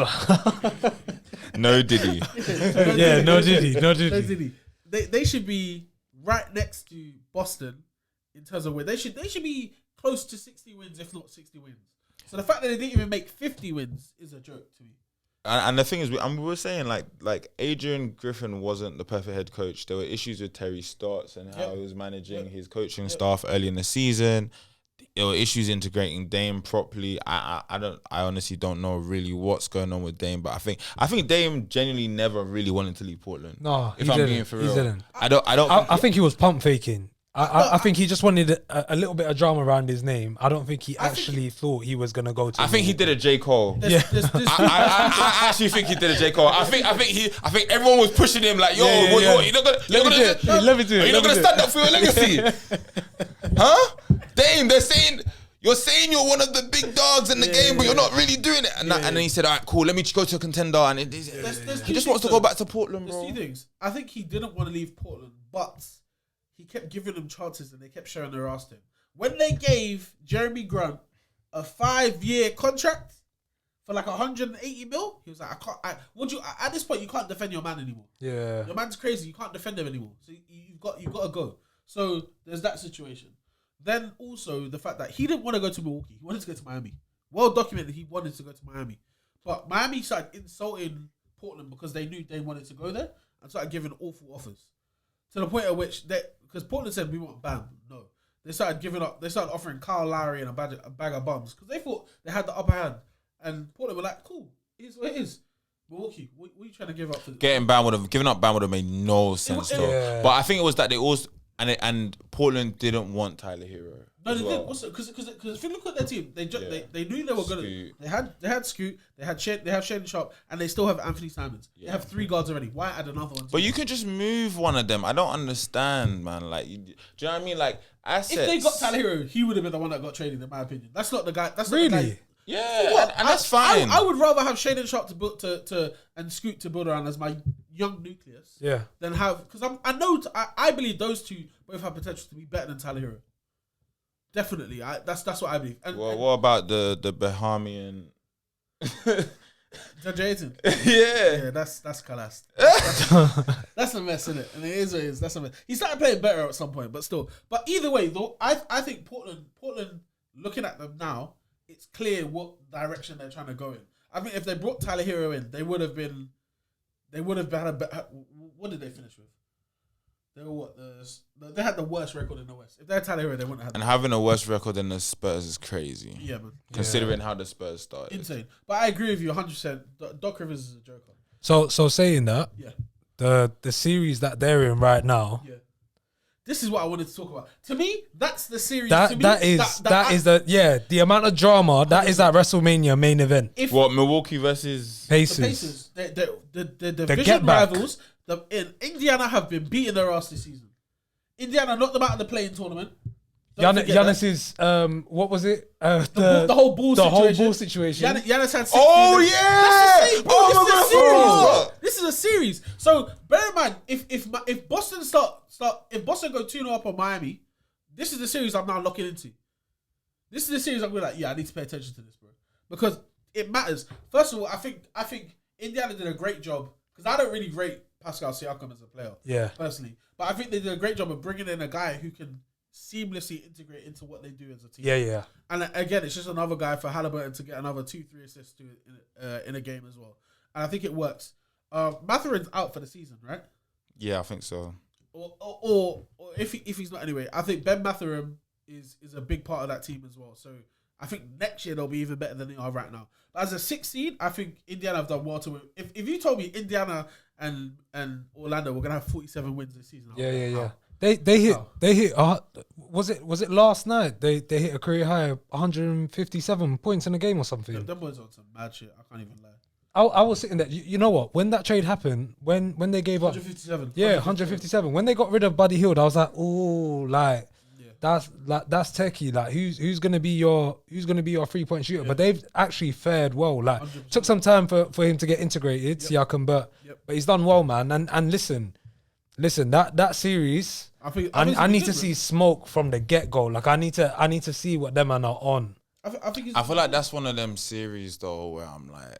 No Diddy. yeah, no Diddy. They should be right next to Boston in terms of win. They should be close to 60 wins, if not 60 wins. So the fact that they didn't even make 50 wins is a joke to me. And the thing is, we were saying like Adrian Griffin wasn't the perfect head coach. There were issues with Terry Stotts and how he was managing his coaching staff early in the season. There were issues integrating Dame properly. I honestly don't know really what's going on with Dame, but I think Dame genuinely never really wanted to leave Portland. No, if he I'm didn't. being for He real, didn't. I think he was pump faking. I think he just wanted a little bit of drama around his name. I don't think he actually thought he was gonna go to. I think he did a J. Cole. I actually think he did a J. Cole. I think everyone was pushing him like, yo, what, you're not gonna let me do it. You're not gonna stand up for your legacy, huh? Dame, you're saying you're one of the big dogs in the game, but you're not really doing it. And then he said, all right, cool, let me go to a contender. And he just wants to go back to Portland, bro. There's two things. I think he didn't want to leave Portland, but he kept giving them chances and they kept showing their ass to him. When they gave Jeremy Grant a 5-year contract for like 180 mil, he was like, at this point, you can't defend your man anymore. Yeah. Your man's crazy. You can't defend him anymore. So you've got to go. So there's that situation. Then also the fact that he didn't want to go to Milwaukee. He wanted to go to Miami. Well documented, he wanted to go to Miami. But Miami started insulting Portland because they knew they wanted to go there and started giving awful offers. To the point at which, because Portland said, we want Bam. No. They started giving up. They started offering Kyle Lowry and a bag of bums because they thought they had the upper hand. And Portland were like, cool, it is what it is. Milwaukee, what are you trying to give up? Giving up Bam would have made no sense though. Yeah. But I think it was that they also... And Portland didn't want Tyler Hero. No, they didn't. Also, because if you look at their team, they knew they were gonna. They had Scoot, they have Shaden Sharp, and they still have Anthony Simons. Yeah. They have 3 guards already. Why add another one? But you could just move one of them. I don't understand, man. Like, do you know what I mean? Like, assets. If they got Tyler Hero, he would have been the one that got traded, in my opinion. That's not the guy. That's not really. The guy. Yeah, and that's fine. I would rather have Shaden Sharp to build and Scoot to build around as my young nucleus. Yeah. Than have, because I believe those two both have potential to be better than Tyler Hero. Definitely, that's what I believe. And what about the Bahamian? Jayton. Yeah, that's Kalas. That's a mess, isn't it? And it is what it is. That's a mess. He started playing better at some point, but still. But either way, though, I think Portland, looking at them now, it's clear what direction they're trying to go in. I think if they brought Tyler Hero in, they would have had a better. What did they finish with? They were what? They had the worst record in the West. If they had Tyler Hero, they wouldn't have. And having a worse record than the Spurs is crazy. Yeah, man. Considering how the Spurs started. Insane. But I agree with you 100%. Doc Rivers is a joker. So saying that, yeah, the series that they're in right now. Yeah. This is what I wanted to talk about. To me, that's the series. That is the amount of drama that is that WrestleMania main event. What, Milwaukee versus Pacers? The division rivals. In Indiana have been beating their ass this season. Indiana knocked them out of the playing tournament. Giannis's what was it? The whole ball situation. Giannis had 6. Oh yeah! This is a series. So bear in mind, if Boston if Boston go 2-0 up on Miami, this is the series I'm now locking into. This is the series I'm going like, yeah, I need to pay attention to this, bro, because it matters. First of all, I think Indiana did a great job because I don't really rate Pascal Siakam as a player, personally, but I think they did a great job of bringing in a guy who can seamlessly integrate into what they do as a team. Yeah. And again, it's just another guy for Halliburton to get another 2-3 assists in a game as well. And I think it works. Mathurin's out for the season, right? Yeah, I think so. Or if he's not anyway, I think Ben Mathurin is a big part of that team as well. So I think next year they'll be even better than they are right now. But as a 16, I think Indiana have done well to win. If you told me Indiana and Orlando were gonna have 47 wins this season, yeah. They hit. Was it last night? They hit a career high of 157 points in a game or something. Them boys on some mad shit. I can't even lie. I was sitting there. You know what? When that trade happened, when they gave up 157. Yeah, 157. When they got rid of Buddy Hield, I was like, oh, like that's techie. Like who's gonna be your 3-point shooter? But they've actually fared well. Like 100%. Took some time for him to get integrated, Siakam, but he's done well, man. And listen, that series, I need to see smoke from the get go. Like I need to see what them man are on. I think I feel like that's one of them series though where I'm like,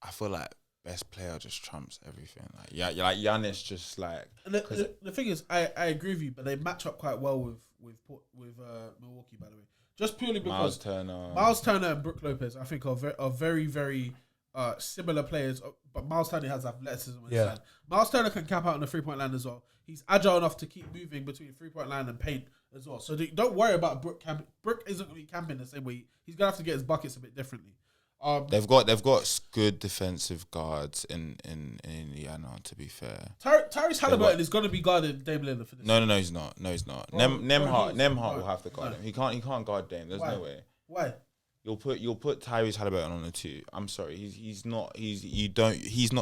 I feel like best player just trumps everything. Like yeah, like Giannis just like. And the thing is, I agree with you, but they match up quite well with Milwaukee, by the way. Just purely because Miles Turner and Brook Lopez, I think, are very, very similar players. But Miles Turner has athleticism on his side. Miles Turner can cap out on the 3-point line as well. He's agile enough to keep moving between 3-point line and paint as well. So don't worry about Brook camping. Brook isn't going to be camping the same way. He's going to have to get his buckets a bit differently. They've got good defensive guards in Indiana. To be fair, Tyrese Halliburton is going to be guarding Dame Lillard for this. No, he's not. No, he's not. Nembhard will have to guard him. He can't guard Dame. There's no way. Why? You'll put Tyrese Halliburton on the 2. I'm sorry. He's not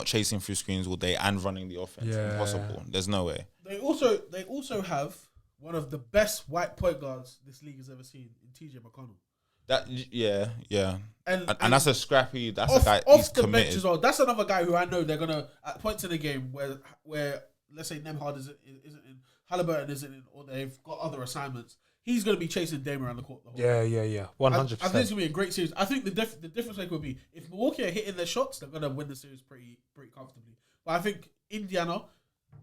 chasing through screens all day and running the offense. Yeah. Impossible. There's no way. They also have one of the best white point guards this league has ever seen in TJ McConnell. And that's a scrappy. That's a guy. Off He's the committed. bench as well. That's another guy who I know they're gonna at points in the game where let's say Nembhard isn't in, Halliburton isn't in, or they've got other assignments. He's gonna be chasing Dame around the court. The whole Yeah. 100%. I think it's gonna be a great series. I think the difference maker will be if Milwaukee are hitting their shots, they're gonna win the series pretty comfortably. But I think Indiana,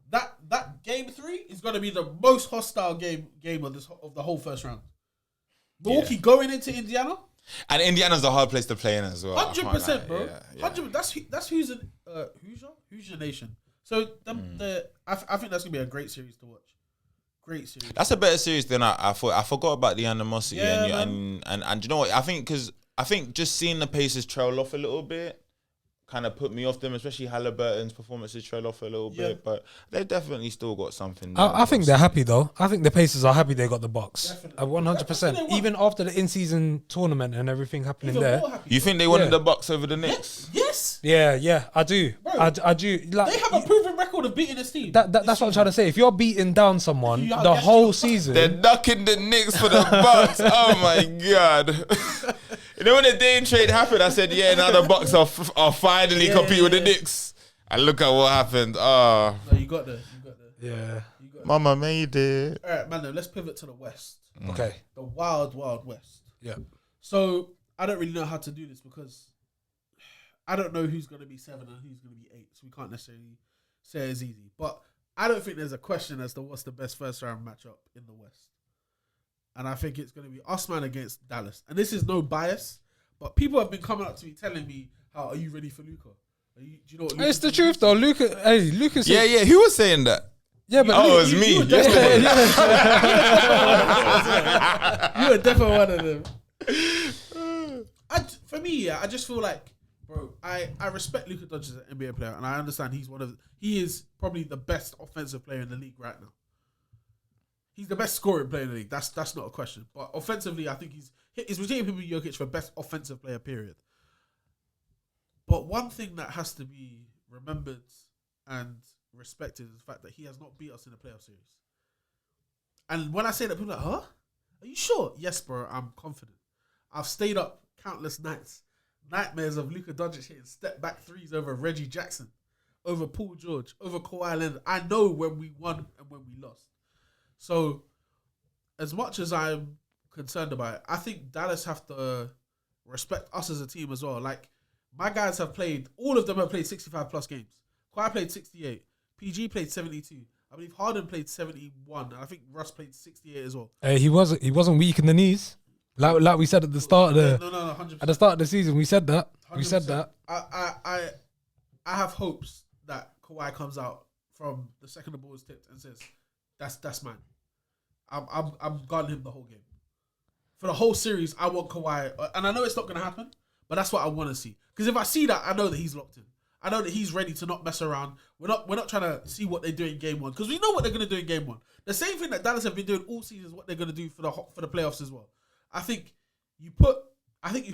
that game 3 is gonna be the most hostile game of the whole first round. Milwaukee going into Indiana, and Indiana's a hard place to play in as well. 100%, bro. 100%. That's Hoosier Nation. So I think that's gonna be a great series to watch. Great series. That's a better series than I thought. I forgot about the animosity and you know what? I think just seeing the Pacers trail off a little bit kind of put me off them, especially Halliburton's performances trail off a little bit, but they've definitely still got something. I think they're happy though. I think the Pacers are happy they got the box. 100%. Even after the in-season tournament and everything happening there. You think they wanted the Bucks over the Knicks? Yes. Yeah, I do. Bro, I do. Like, they have a proven record of beating this team. That's what I'm trying to say. If you're beating down someone the whole season, they're ducking the Knicks for the Bucks. Oh my god. You know when the Dame trade happened, I said, now the Bucks are finally competing with the Knicks. And look at what happened. No, you got there. Yeah. Mama made it. All right, man, let's pivot to the West. Okay. The wild West. Yeah. So, I don't really know how to do this because I don't know who's going to be 7 and who's going to be 8. So, we can't necessarily say it's easy. But I don't think there's a question as to what's the best first round matchup in the West. And I think it's going to be us, man, against Dallas. And this is no bias, but people have been coming up to me telling me, "How are you ready for Luka? Do you know what Luka's it's the truth, though. Lucas. Yeah. Who was saying that? Yeah, but it was me. You were definitely one of them. For me, I just feel like, bro, I respect Luka Doncic as an NBA player, and I understand he is probably the best offensive player in the league right now. He's the best scoring player in the league. That's not a question. But offensively, I think he's between him and Jokic for best offensive player, period. But one thing that has to be remembered and respected is the fact that he has not beat us in a playoff series. And when I say that, people are like, huh? Are you sure? Yes, bro, I'm confident. I've stayed up countless nights. Nightmares of Luka Doncic hitting step back threes over Reggie Jackson, over Paul George, over Kawhi Leonard. I know when we won and when we lost. So, as much as I'm concerned about it, I think Dallas have to respect us as a team as well. Like, my guys have played, all of them have played 65 plus games. Kawhi played 68. PG played 72. I believe Harden played 71. And I think Russ played 68 as well. He wasn't weak in the knees. Like we said at the start of the 100%. At the start of the season, we said that. 100%. We said that. I have hopes that Kawhi comes out from the second the ball is tipped and says, That's mine. I'm guarding him the whole game. For the whole series, I want Kawhi, and I know it's not going to happen, but that's what I want to see. Because if I see that, I know that he's locked in. I know that he's ready to not mess around. We're not trying to see what they do in game 1 because we know what they're going to do in game 1. The same thing that Dallas have been doing all season is what they're going to do for the playoffs as well. I think you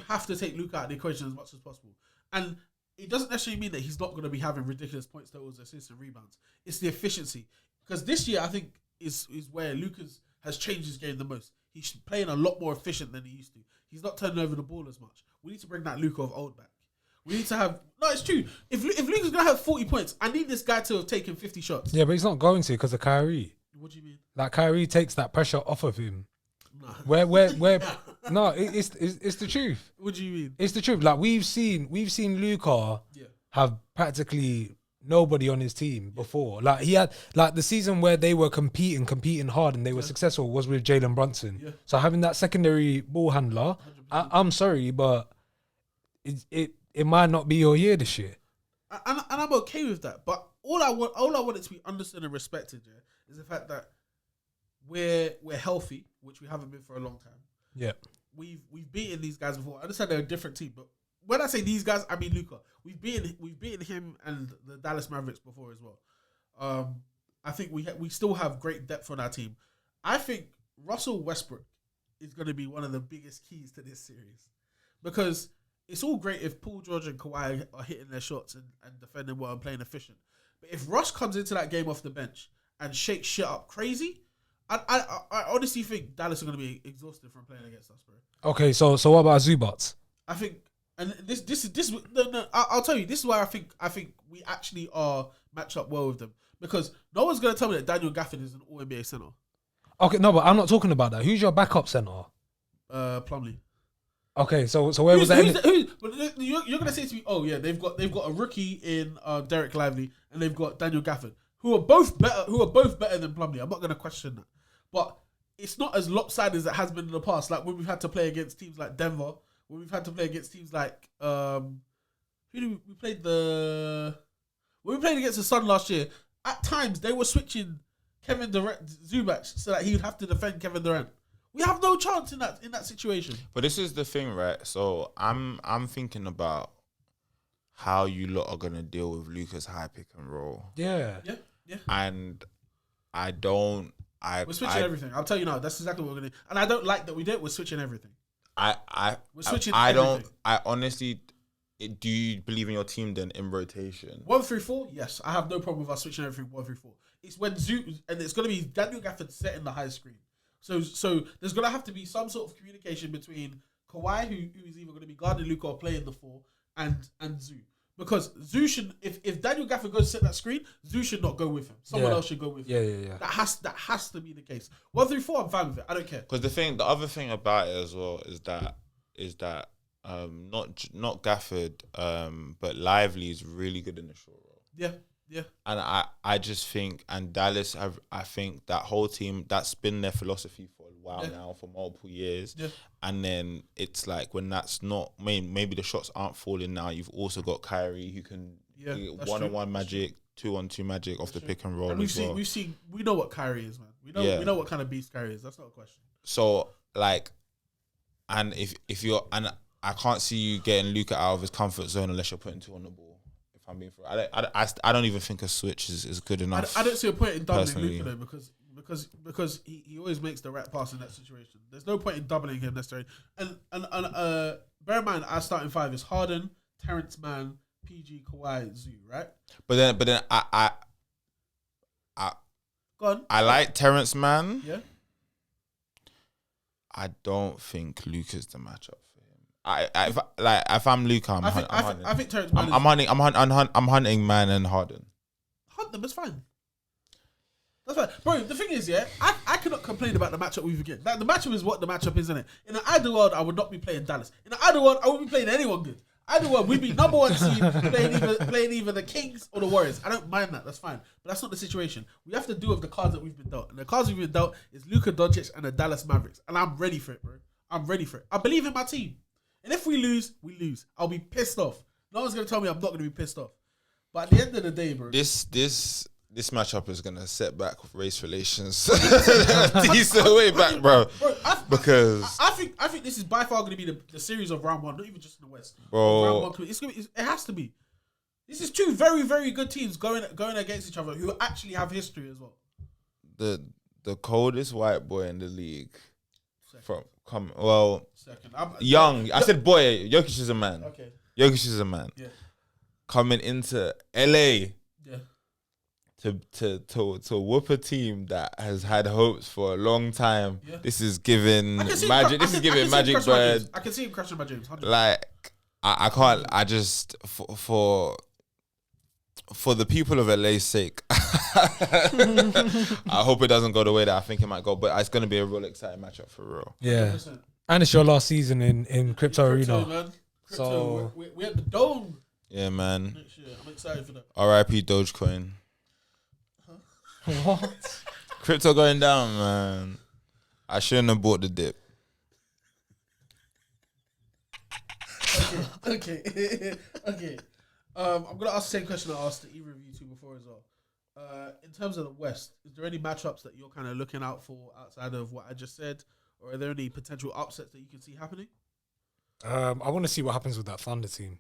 have to take Luka out of the equation as much as possible, and it doesn't necessarily mean that he's not going to be having ridiculous points, totals, assists, and rebounds. It's the efficiency because this year I think is where Luka's has changed his game the most. He's playing a lot more efficient than he used to. He's not turning over the ball as much. We need to bring that Luka of old back. We need to have... No, it's true. If Luka's going to have 40 points, I need this guy to have taken 50 shots. Yeah, but he's not going to because of Kyrie. What do you mean? Like, Kyrie takes that pressure off of him. Nah. Where No, it's the truth. What do you mean? It's the truth. Like we've seen Luka Yeah. have practically nobody on his team before. Like he had like the season where they were competing hard and they were successful was with Jalen Brunson. Yeah. So having that secondary ball handler, I'm sorry, but it might not be your year this year. And I'm okay with that. But all I want it to be understood and respected, is the fact that we're healthy, which we haven't been for a long time. Yeah. We've beaten these guys before. I understand they're a different team, but when I say these guys, I mean Luka. We've beaten him and the Dallas Mavericks before as well. I think we still have great depth on our team. I think Russell Westbrook is going to be one of the biggest keys to this series, because it's all great if Paul George and Kawhi are hitting their shots and defending well and playing efficient. But if Russ comes into that game off the bench and shakes shit up crazy, I honestly think Dallas are going to be exhausted from playing against us, bro. Okay, so what about Zubats? I think, and this no, I'll tell you, this is why I think we actually are matched up well with them, because no one's going to tell me that Daniel Gafford is an All NBA center. Okay, no, but I'm not talking about that. Who's your backup center? Plumlee. Okay, so where was that? You're going to say to me, oh yeah, they've got a rookie in Derek Lively and they've got Daniel Gafford, who are both better than Plumlee. I'm not going to question that, but it's not as lopsided as it has been in the past. Like when we've had to play against teams like Denver, when we've had to play against teams like when we played against the Sun last year. At times they were switching Kevin Durant, Zubac, so that he would have to defend Kevin Durant. We have no chance in that situation. But this is the thing, right? So I'm thinking about how you lot are gonna deal with Luka's high pick and roll. Yeah. And we're switching everything. I'll tell you now. That's exactly what we're gonna do. And I don't like that we did it. We're switching everything. We're switching everything. I honestly, do you believe in your team then in rotation? 1-3-4. Yes, I have no problem with us switching everything 1-3-4. It's when and it's gonna be Daniel Gafford setting the high screen. So there's gonna have to be some sort of communication between Kawhi, who is either gonna be guarding Luka or playing the 4, and Zoo. Because Zoo should, if Daniel Gafford goes to set that screen, Zoo should not go with him. Someone else should go with him. Yeah. That has to be the case. 1-3-4, I'm fine with it. I don't care. Because the other thing about it as well is that not Gafford, but Lively is really good in the short roll. Yeah. And I just think, and Dallas, I think that whole team, that's been their philosophy for a while now, for multiple years. Yeah. And then it's like when that's not, maybe the shots aren't falling now, you've also got Kyrie who can one-on-one magic, 2-on-2 magic off the pick and roll. And we know what Kyrie is, man. We know what kind of beast Kyrie is. That's not a question. So like, and if you're, and I can't see you getting Luka out of his comfort zone unless you're putting 2 on the ball. I'm being for I don't even think a switch is good enough. I don't see a point in doubling Luka though, because he always makes the right pass in that situation. There's no point in doubling him necessarily. And bear in mind, our starting 5 is Harden, Terrence Mann, PG, Kawhi, Zoo, right? But then go on. I like Terrence Mann. Yeah. I don't think Luka's the matchup. If I'm Luka, I'm hunting. I think Terrence Mann I'm hunting Mann and Harden. Hunt them, it's fine. That's fine. Bro, the thing is, I cannot complain about the matchup we've again. Like, the matchup is what the matchup is, isn't it? In an ideal world, I would not be playing Dallas. In an ideal world, I wouldn't be playing anyone good. Ideal world, we'd be number 1 seed playing either the Kings or the Warriors. I don't mind that. That's fine. But that's not the situation. We have to do with the cards that we've been dealt. And the cards we've been dealt is Luka Doncic and the Dallas Mavericks. And I'm ready for it, bro. I'm ready for it. I believe in my team. And if we lose, we lose. I'll be pissed off. No one's going to tell me I'm not going to be pissed off. But at the end of the day, bro. This matchup is going to set back race relations decent way back, bro. Because I think this is by far going to be the series of round 1, not even just in the West. Bro. Round 1, it has to be. This is 2 very, very good teams going against each other who actually have history as well. The coldest white boy in the league. Second. Second. Young. I said boy. Jokic is a man. Okay. Jokic is a man. Yeah. Coming into LA. Yeah. To whoop a team that has had hopes for a long time. Yeah. This is giving Magic. This is giving Magic Bird. I can see him crushing my dreams. 100%. Like I can't. I just for the people of LA's sake, I hope it doesn't go the way that I think it might go. But it's going to be a real exciting matchup for real. Yeah. 100%. And it's your last season in Crypto Arena. Man. Crypto, So we're at the Dome Yeah, man. next year. I'm excited for that. R.I.P. Dogecoin. what? Crypto going down, man. I shouldn't have bought the dip. Okay. Okay. I'm gonna ask the same question I asked either of you two before as well. In terms of the West, is there any matchups that you're kind of looking out for outside of what I just said, or are there any potential upsets that you can see happening? I want to see what happens with that Thunder team.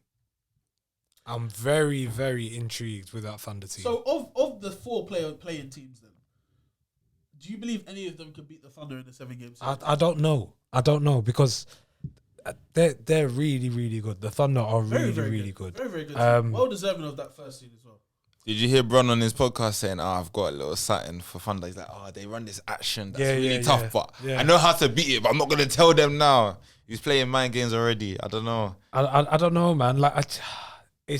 I'm very, very intrigued with that Thunder team. So, of the 4 playing teams, then, do you believe any of them can beat the Thunder in the 7-game series? I don't know because they're really, really good. The Thunder are really, really good. Very, very good. Team. Well deserving of that first seed as well. Did you hear Bron on his podcast saying, I've got a little something for Thunder? He's like, they run this action that's really tough, but I know how to beat it, but I'm not going to tell them now. He's playing mind games already. I don't know. I don't know, man. Like, I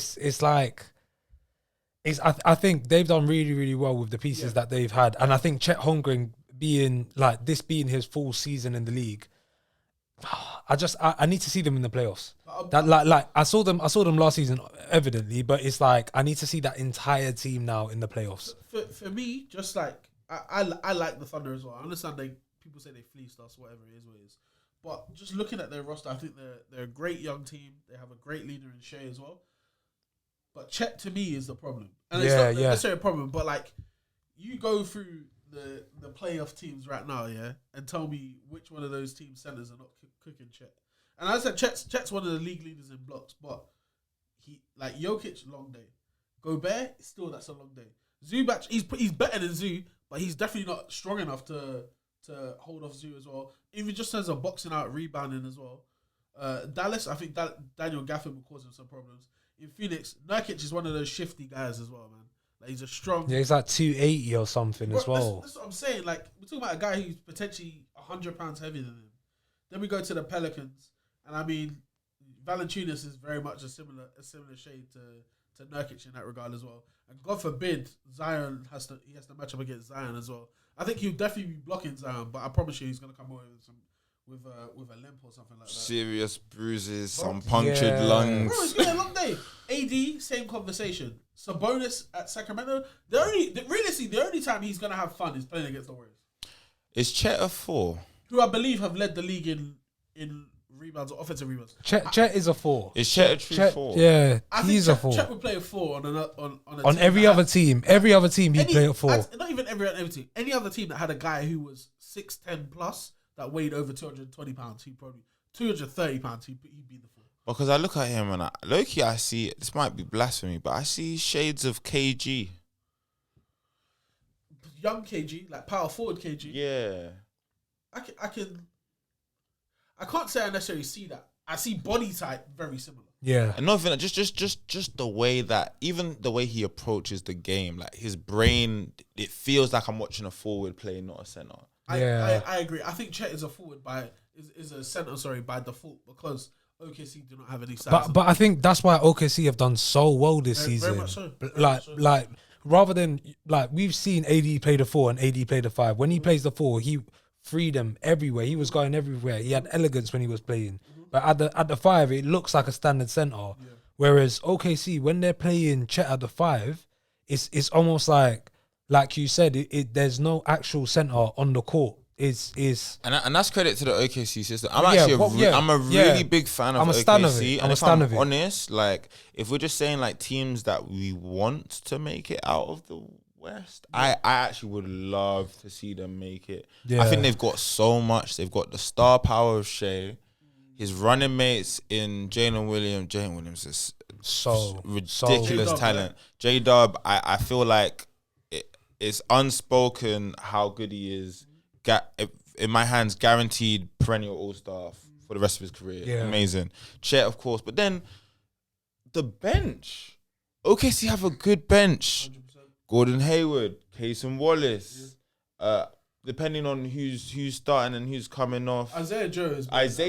think they've done really, really well with the pieces that they've had. And I think Chet Holmgren being his full season in the league, I need to see them in the playoffs. I saw them last season evidently, but it's like I need to see that entire team now in the playoffs. For me, just like I like the Thunder as well. I understand people say they fleeced us, whatever it is, what it is. But just looking at their roster, I think they're a great young team. They have a great leader in Shea as well. But Chet to me is the problem, and it's not necessarily a problem. But like, you go through the playoff teams right now, and tell me which one of those team centers are not cooking Chet. And as I said, Chet's one of the league leaders in blocks, but he like Jokic, long day. Gobert, still that's a long day. Zubac, he's better than Zoo, but he's definitely not strong enough to hold off Zoo as well. Even just as a boxing out, rebounding as well. Dallas, I think Daniel Gafford will cause him some problems. In Phoenix, Nurkic is one of those shifty guys as well, man. Like, he's a strong... Yeah, he's like 280 or something as well. That's what I'm saying. Like, we're talking about a guy who's potentially 100 pounds heavier than him. Then we go to the Pelicans, and I mean, Valanciunas is very much a similar shade to Nurkic in that regard as well. And God forbid Zion has to match up against Zion as well. I think he'll definitely be blocking Zion, but I promise you he's going to come away with a limp or something like that. Serious bruises, some punctured lungs. Bro, it's been a long day. AD, same conversation. Sabonis at Sacramento. The only time he's going to have fun is playing against the Warriors. Is Chet a 4? Who I believe have led the league in rebounds or offensive rebounds. Chet is a 4. Is Chet a true 4? Yeah, he's a 4. Chet would play a 4 on every other team. Every other team he'd play a 4. Not even every other team. Any other team that had a guy who was 6'10 plus that weighed over 220 pounds, he'd probably 230 pounds. He'd be the 4. Because I look at him and low-key I see, this might be blasphemy, but I see shades of KG. Young KG, like power forward KG. Yeah. I can't say I necessarily see that. I see body type very similar. Yeah. And nothing, just the way that, even the way he approaches the game, like his brain, it feels like I'm watching a forward play, not a center. I agree. I think Chet is a forward is a center, by default, because OKC do not have any size. But I think that's why OKC have done so well this season. Very much so. Like rather than like we've seen AD play the 4 and AD play the 5. When he plays the 4, he freedom everywhere. He was going everywhere. He had elegance when he was playing. But at the 5, it looks like a standard center. Yeah. Whereas OKC, when they're playing Chet at the 5, it's almost like you said, there's no actual center on the court. And that's credit to the OKC system. I'm a really big fan of OKC. And if I'm honest, like if we're just saying like teams that we want to make it out of the West, I actually would love to see them make it. I think they've got so much. They've got the star power of Shea, his running mates in Jalen Williams. Jalen Williams is so ridiculous talent. J-Dub, I feel like it's unspoken how good he is. In my hands, guaranteed perennial all-star for the rest of his career. Yeah. Amazing. Chet, of course. But then the bench. OKC have a good bench. 100%. Gordon Hayward, Casey Wallace. Depending on who's starting and who's coming off. Isaiah Joe lights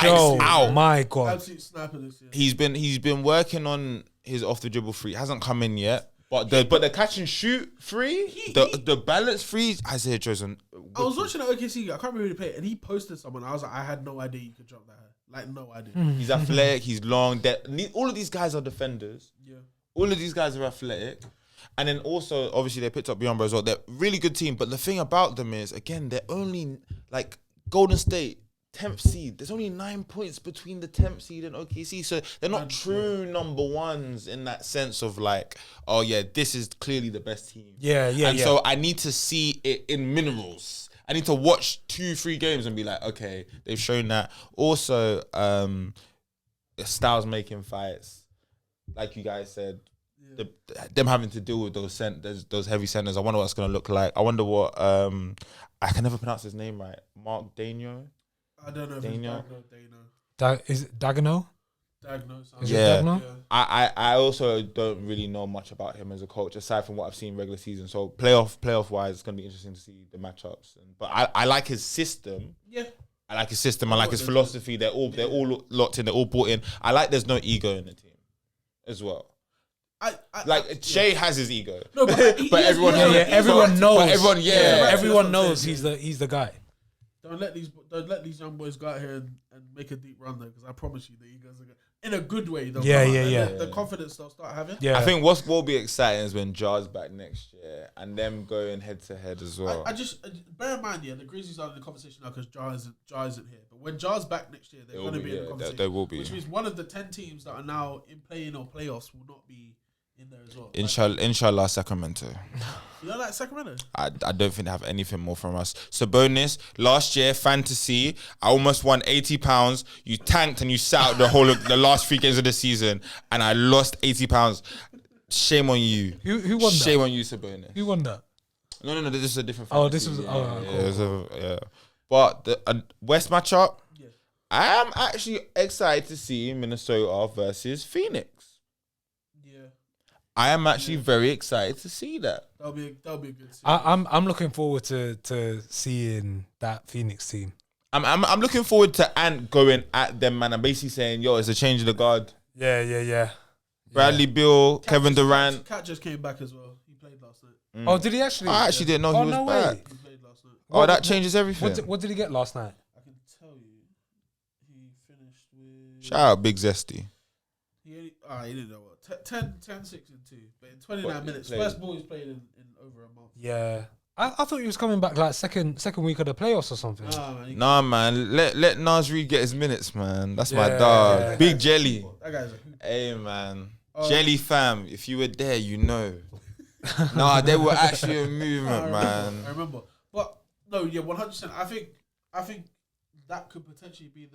out. My God. Absolute sniper this year. He's been working on his off the dribble free. Hasn't come in yet. But the catch and shoot free, the balance free, Isaiah Joe's I was watching the OKC. I can't remember who he played, and he posted someone. I was like, I had no idea you could jump that high. Like, no idea. He's athletic. He's long. All of these guys are defenders. Yeah. All of these guys are athletic. And then also, obviously, they picked up Biyombo as well. They're a really good team. But the thing about them is, again, they're only like Golden State, 10th seed. There's only 9 points between the 10th seed and OKC. So they're not true number ones in that sense of like, oh yeah, this is clearly the best team. And so I need to see it in minerals. I need to watch 2-3 games and be like, okay, they've shown that. Also, Styles making fights, like you guys said. Them having to deal with those heavy centers. I wonder what it's gonna look like. I wonder what I can never pronounce his name right. Mark Daigneault. I don't know if it's Is it Dagano? Dagno. Dagno? I also don't really know much about him as a coach aside from what I've seen regular season. So playoff wise, it's gonna be interesting to see the matchups. But I like his system. Yeah. I like his system. I like his philosophy. They're all locked in. They're all bought in. I like there's no ego in the team as well. Shea has his ego. No, but everyone knows. Everyone knows he's the guy. Don't let these young boys go out here and make a deep run though, because I promise you the egos are good. In a good way though. The confidence they'll start having. Yeah. I think what will be exciting is when Jar's back next year and them going head to head as well. I just bear in mind, the Grizzlies are in the conversation now because Jar isn't here. But when Jar's back next year, they're going to be in the conversation. They will be. Which means one of the 10 teams that are now in play-in or playoffs will not be in there as well. Inshallah, Sacramento. You don't like Sacramento? I don't think they have anything more from us. Sabonis, last year, fantasy, I almost won £80. You tanked and you sat out the whole of the last 3 games of the season, and I lost £80. Shame on you. Who won that? Shame on you, Sabonis. Who won that? No, this is a different fantasy. Oh, this was... cool. But the West matchup, I am actually excited to see Minnesota versus Phoenix. I am actually very excited to see that. That'll be a good series. I'm looking forward to seeing that Phoenix team. I'm looking forward to Ant going at them, man. I'm basically saying, yo, it's a change of the guard. Yeah. Bradley Beal, Kevin Durant. Cat just came back as well. He played last night. Oh, did he actually? I actually didn't know he was back. He played last night. Oh, that changes everything. What did he get last night? I can tell you. He finished with... Shout out Big Zesty. He didn't know what. 10, 6, and 2. But in 29 minutes. First ball he's played in over a month. Yeah. I thought he was coming back like second week of the playoffs or something. Nah, man. Let Naz Reid get his minutes, man. That's my dog. Yeah. Big Jelly. That guy's a hoop. Hey, man. Jelly fam, if you were there, you know. Nah, they were actually a movement, man. I remember. But, no, 100%. I think that could potentially be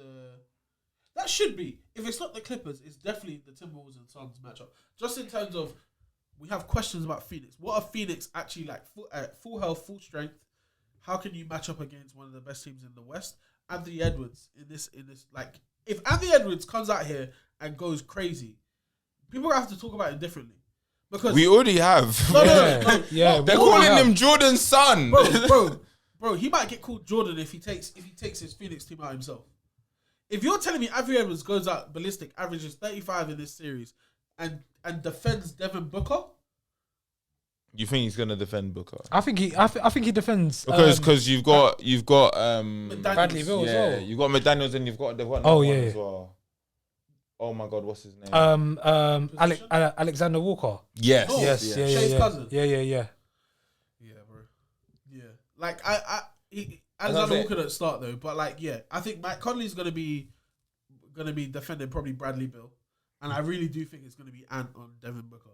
that should be. If it's not the Clippers, it's definitely the Timberwolves and Suns matchup. Just in terms of, we have questions about Phoenix. What are Phoenix actually like? Full health, full strength. How can you match up against one of the best teams in the West? Anthony Edwards in this like, if Anthony Edwards comes out here and goes crazy, people have to talk about it differently. Because we already have. No, they're calling him Jordan's son, bro. He might get called Jordan if he takes his Phoenix team out himself. If you're telling me Anthony Edwards goes out ballistic, averages 35 in this series, and defends Devin Booker, you think he's gonna defend Booker? I think he defends because you've got Bradley Beal as well. You've got McDaniels and you've got as well. Oh my God, what's his name? Alexander Walker. Yes. Shay's cousin. Yeah. Yeah, bro. Yeah, like Alexander Walker didn't start though, but I think Mike Conley's gonna be defending probably Bradley Beal, and I really do think it's gonna be Ant on Devin Booker.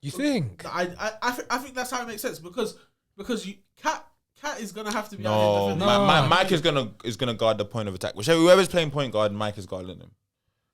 You think? I think that's how it makes sense because Cat is gonna have to be. Mike is gonna guard the point of attack. Whoever's playing point guard, Mike is guarding him.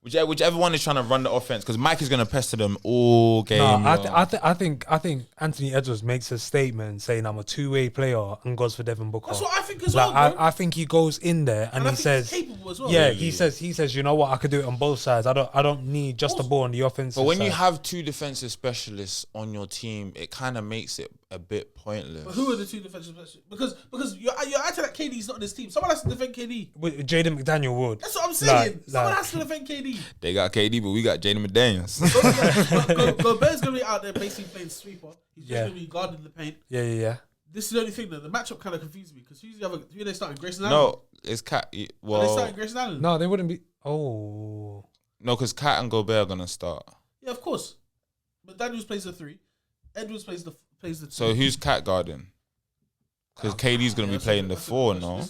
Whichever one is trying to run the offense, because Mike is going to pester them all game. I think Anthony Edwards makes a statement saying I'm a two-way player and goes for Devin Booker. That's what I think as well. I think he goes in there and he says, he's capable as well. Yeah, he says, you know what, I could do it on both sides. I don't need just the ball on the offensive But when side. you have 2 defensive specialists on your team, it kind of makes it a bit pointless. But who are the 2 defensive specialists? Because you're acting like KD's not on this team. Someone has to defend KD. Jaden McDaniel would. That's what I'm saying. Someone has to defend KD. They got KD, but we got Jaden McDaniels. Gobert's going to be out there basically playing sweeper. He's just going to be guarding the paint. Yeah. This is the only thing though. The matchup kind of confuses me because who are they starting? Grayson Allen? No, it's Cat. Are they Well, starting Grayson Allen? No, they wouldn't be. Oh. no, because Cat and Gobert are gonna start. Yeah, of course. But Daniels plays the 3. Edwards plays the 2. So who's Cat guarding? Because KD's gonna be playing the 4, no?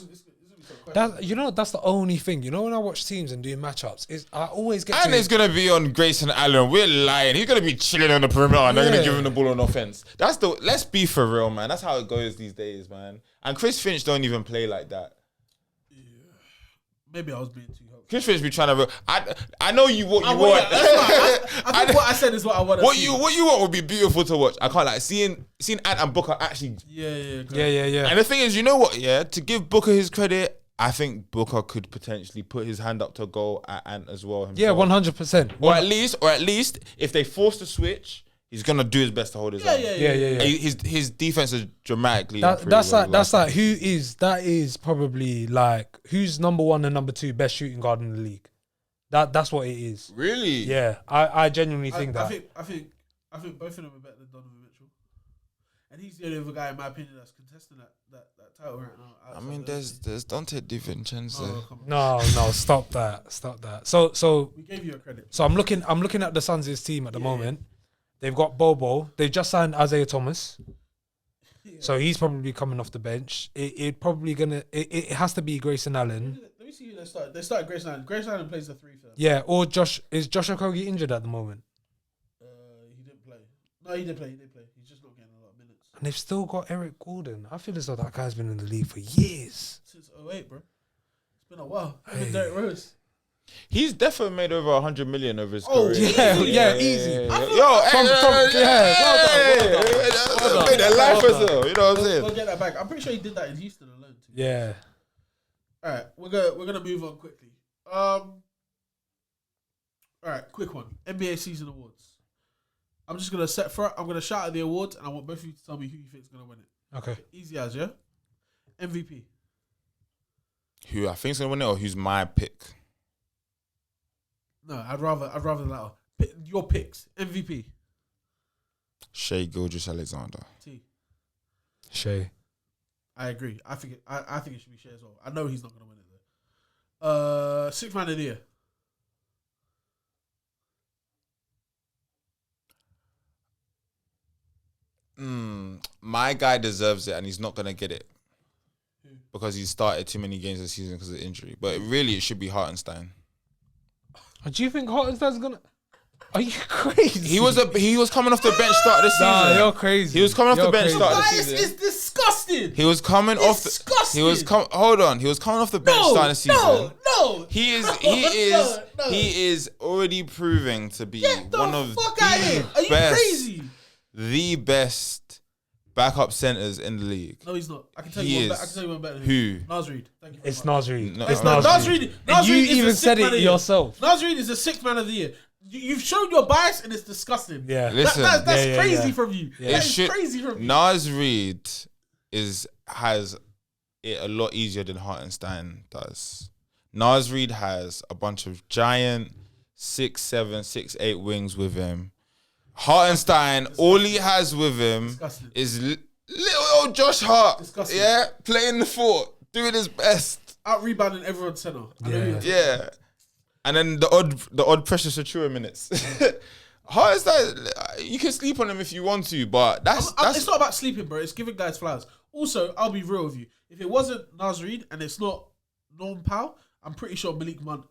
That's the only thing. You know, when I watch teams and doing matchups, is I always get. And it's gonna be on Grayson Allen. We're lying. He's gonna be chilling on the perimeter and they're gonna give him the ball on offense. Let's be for real, man. That's how it goes these days, man. And Chris Finch don't even play like that. Yeah. Maybe I was being too hopeful. Chris Finch be trying to. I know you what you Well, want. yeah, that's fine. I think what I said is what I want to see. What you want would be beautiful to watch. I can't like seeing Ant and Booker actually. Yeah. And the thing is, you know what? Yeah, to give Booker his credit, I think Booker could potentially put his hand up to goal at Ant as well. Himself. Yeah, 100%. Or at least, if they force the switch, he's gonna do his best to hold his own. Yeah. His defense is dramatically. That is probably like who's number 1 and number 2 best shooting guard in the league. That's what it is. Really? Yeah, I genuinely think that. I think both of them are better than Donovan Mitchell, and he's the only other guy in my opinion that's contesting that title right now. I mean, there's Dante DiVincenzo. Oh, come on. No, stop that. So We gave you a credit. So I'm looking at the Suns' team at the moment. They've got Bobo. They just signed Isaiah Thomas. Yeah. So he's probably coming off the bench. It has to be Grayson Allen. Let me see who they started. They started Grayson Allen. Grayson Allen plays the 3 first. Yeah, or is Josh Okogie injured at the moment? He didn't play. No, he did play. He's just not getting a lot of minutes. And they've still got Eric Gordon. I feel as though that guy's been in the league for years. Since 08, bro. It's been a while. Even Derrick Rose. He's definitely made over 100 million over his career. Yeah, easy. Made a life as well. You know what I'm saying? We'll get that back. I'm pretty sure he did that in Houston alone too. Yeah. All right, we're gonna move on quickly. All right, quick one. NBA season awards. I'm just gonna I'm gonna shout out the awards, and I want both of you to tell me who you think is gonna win it. Okay. Easy as MVP. Who I think is gonna win it, or who's my pick? No, I'd rather the latter. Your picks. MVP. Shai Gilgeous-Alexander. T. Shai. I agree. I think it should be Shai as well. I know he's not gonna win it though. Sixth man of the year. My guy deserves it, and he's not gonna get it because he started too many games this season because of injury. But really, it should be Hartenstein. Do you think Hartenstein's gonna? Are you crazy? He was coming off the bench start this season. Nah, you're crazy. He was coming off the bench start this This season. is disgusting. He was coming off the. He was hold on. He was coming off the bench starting the season. No. He is already proving to be one of Are you crazy? the best backup centers in the league. No, he's not. I can tell you one better than Who? Naz Reid. Thank you. It's Naz Reid. No. It's Naz Naz Reid. Reid. Naz You Reid is even the said sixth man of it the year. yourself. Naz Reid is the sixth man of the year. You've shown your bias, and it's disgusting. Yeah. Listen, that's crazy from you. Yeah. That is crazy from you. Naz Reid has it a lot easier than Hartenstein does. Naz Reid has a bunch of giant 6'7", 6'8" wings with him. Hartenstein, all he has with him is little old Josh Hart. Disgusting. Yeah, playing the 4, doing his best. Out rebounding everyone's center. Yeah. And then the odd Precious Achua minutes. Hartenstein, you can sleep on him if you want to, but that's it's not about sleeping, bro. It's giving guys flowers. Also, I'll be real with you. If it wasn't Naz Reid and it's not Norm Powell, I'm pretty sure Malik Monk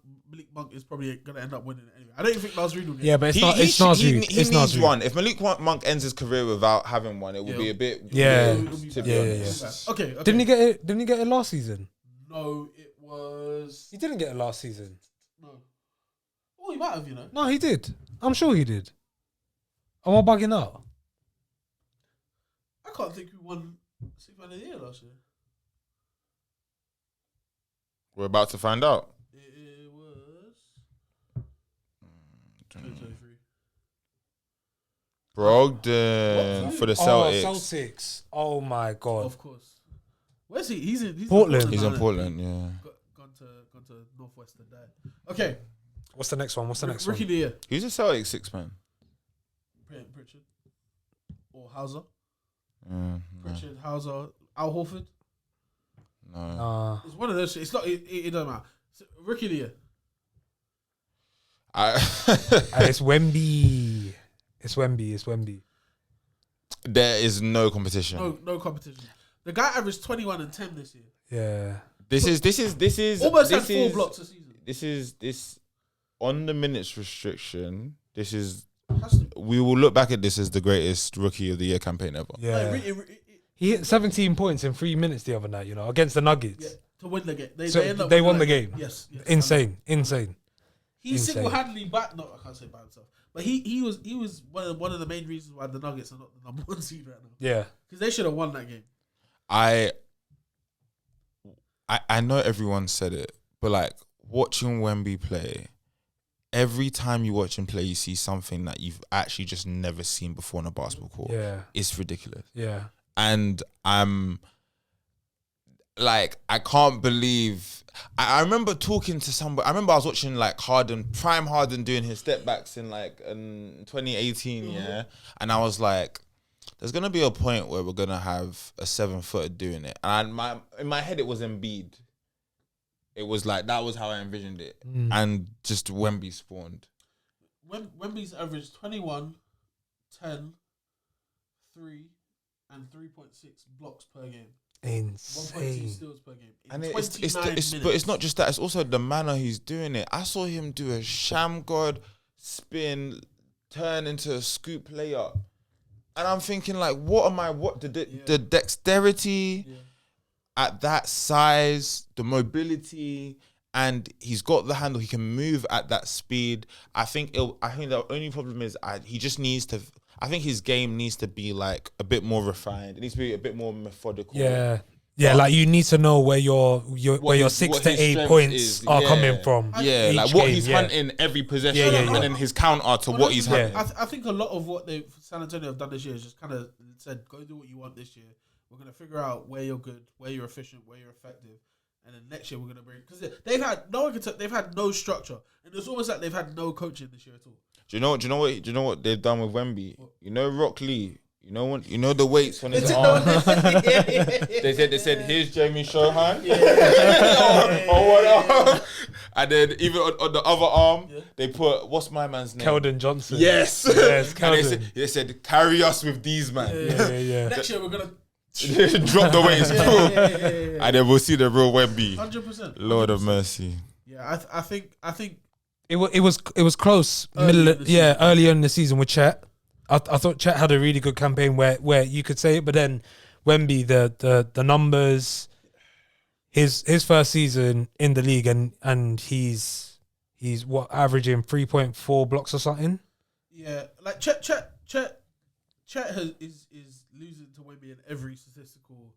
is probably going to end up winning it anyway. I don't even think Naz Reid will get it. Yeah, but it's Naz Reid. He needs one. If Malik Monk ends his career without having one, it will be a bit weird, to be honest. Okay. Didn't he get it? Didn't he get it last season? No, it was... He didn't get it last season. No. Oh, he might have, No, he did. I'm sure he did. Am I bugging out? I can't think who won Sixth Man of the Year last year. We're about to find out. It was 2023. Brogdon for the Celtics. Celtics. Oh my god. Of course. Where's he? He's in Portland. He's in now, Portland, yeah. Gone to Northwest to die. Okay. What's the next one? Rookie of the Year. Who's a Celtics 6 man? Pritchard. Or Hauser. Pritchard, Hauser, Al Horford. No. It's one of those. It's not. It doesn't matter. Rookie of the year. It's Wemby. It's Wemby. There is no competition. No competition. The guy averaged 21 and 10 this year. Yeah. This is Almost this had 4 is, blocks a season. This on the minutes restriction. This is Has to- we will look back at this as the greatest rookie of the year campaign ever. Yeah. Like, He hit 17 points in 3 minutes the other night, against the Nuggets. yeah, to win the game. They won the game. Yes. Insane. He Insane. single-handedly back. No, I can't say by himself. But he was one of the main reasons why the Nuggets are not the number 1 seed right now. Yeah. Because they should have won that game. I know everyone said it, but like watching Wemby play, every time you watch him play, you see something that you've actually just never seen before on a basketball court. Yeah. It's ridiculous. Yeah. And I'm like, I can't believe. I remember talking to somebody. I remember I was watching like Prime Harden doing his step backs in 2018, yeah. And I was like, there's gonna be a point where we're gonna have a 7-footer doing it. And in my head, it was Embiid. It was like that was how I envisioned it, and just Wemby spawned. Wemby's averaged 21, 10, 3, and 3.6 blocks per game. 1.2 Insane. steals per game. And But it's not just that, it's also the manner he's doing it. I saw him do a sham god spin, turn into a scoop layup. And I'm thinking like, the dexterity at that size, the mobility, and he's got the handle, he can move at that speed. I think the only problem is he just needs to, I think his game needs to be like a bit more refined. It needs to be a bit more methodical. Yeah. Yeah, like you need to know where your 6 to 8 points are coming from. Yeah, like what he's hunting every possession, and then his counter to what he's hunting. I think a lot of what San Antonio have done this year is just kind of said, go do what you want this year. We're going to figure out where you're good, where you're efficient, where you're effective. And then next year we're going to bring, because they've had no structure. And it's almost like they've had no coaching this year at all. Do you know what they've done with Wemby? You know Rock Lee. You know the weights on his arm. They said here's Jamie Shohan. On one arm. And then even on the other arm, they put, what's my man's name? Keldon Johnson. Yes. Keldon. They said carry us with these man. Yeah. Next year we're going to drop the weights. And then we'll see the real Wemby. 100%. Lord of mercy. Yeah, I think It was close. Earlier in the season with Chet. I thought Chet had a really good campaign where you could say it, but then Wemby, the numbers, his first season in the league, and he's averaging 3.4 blocks or something. Yeah, like Chet is losing to Wemby in every statistical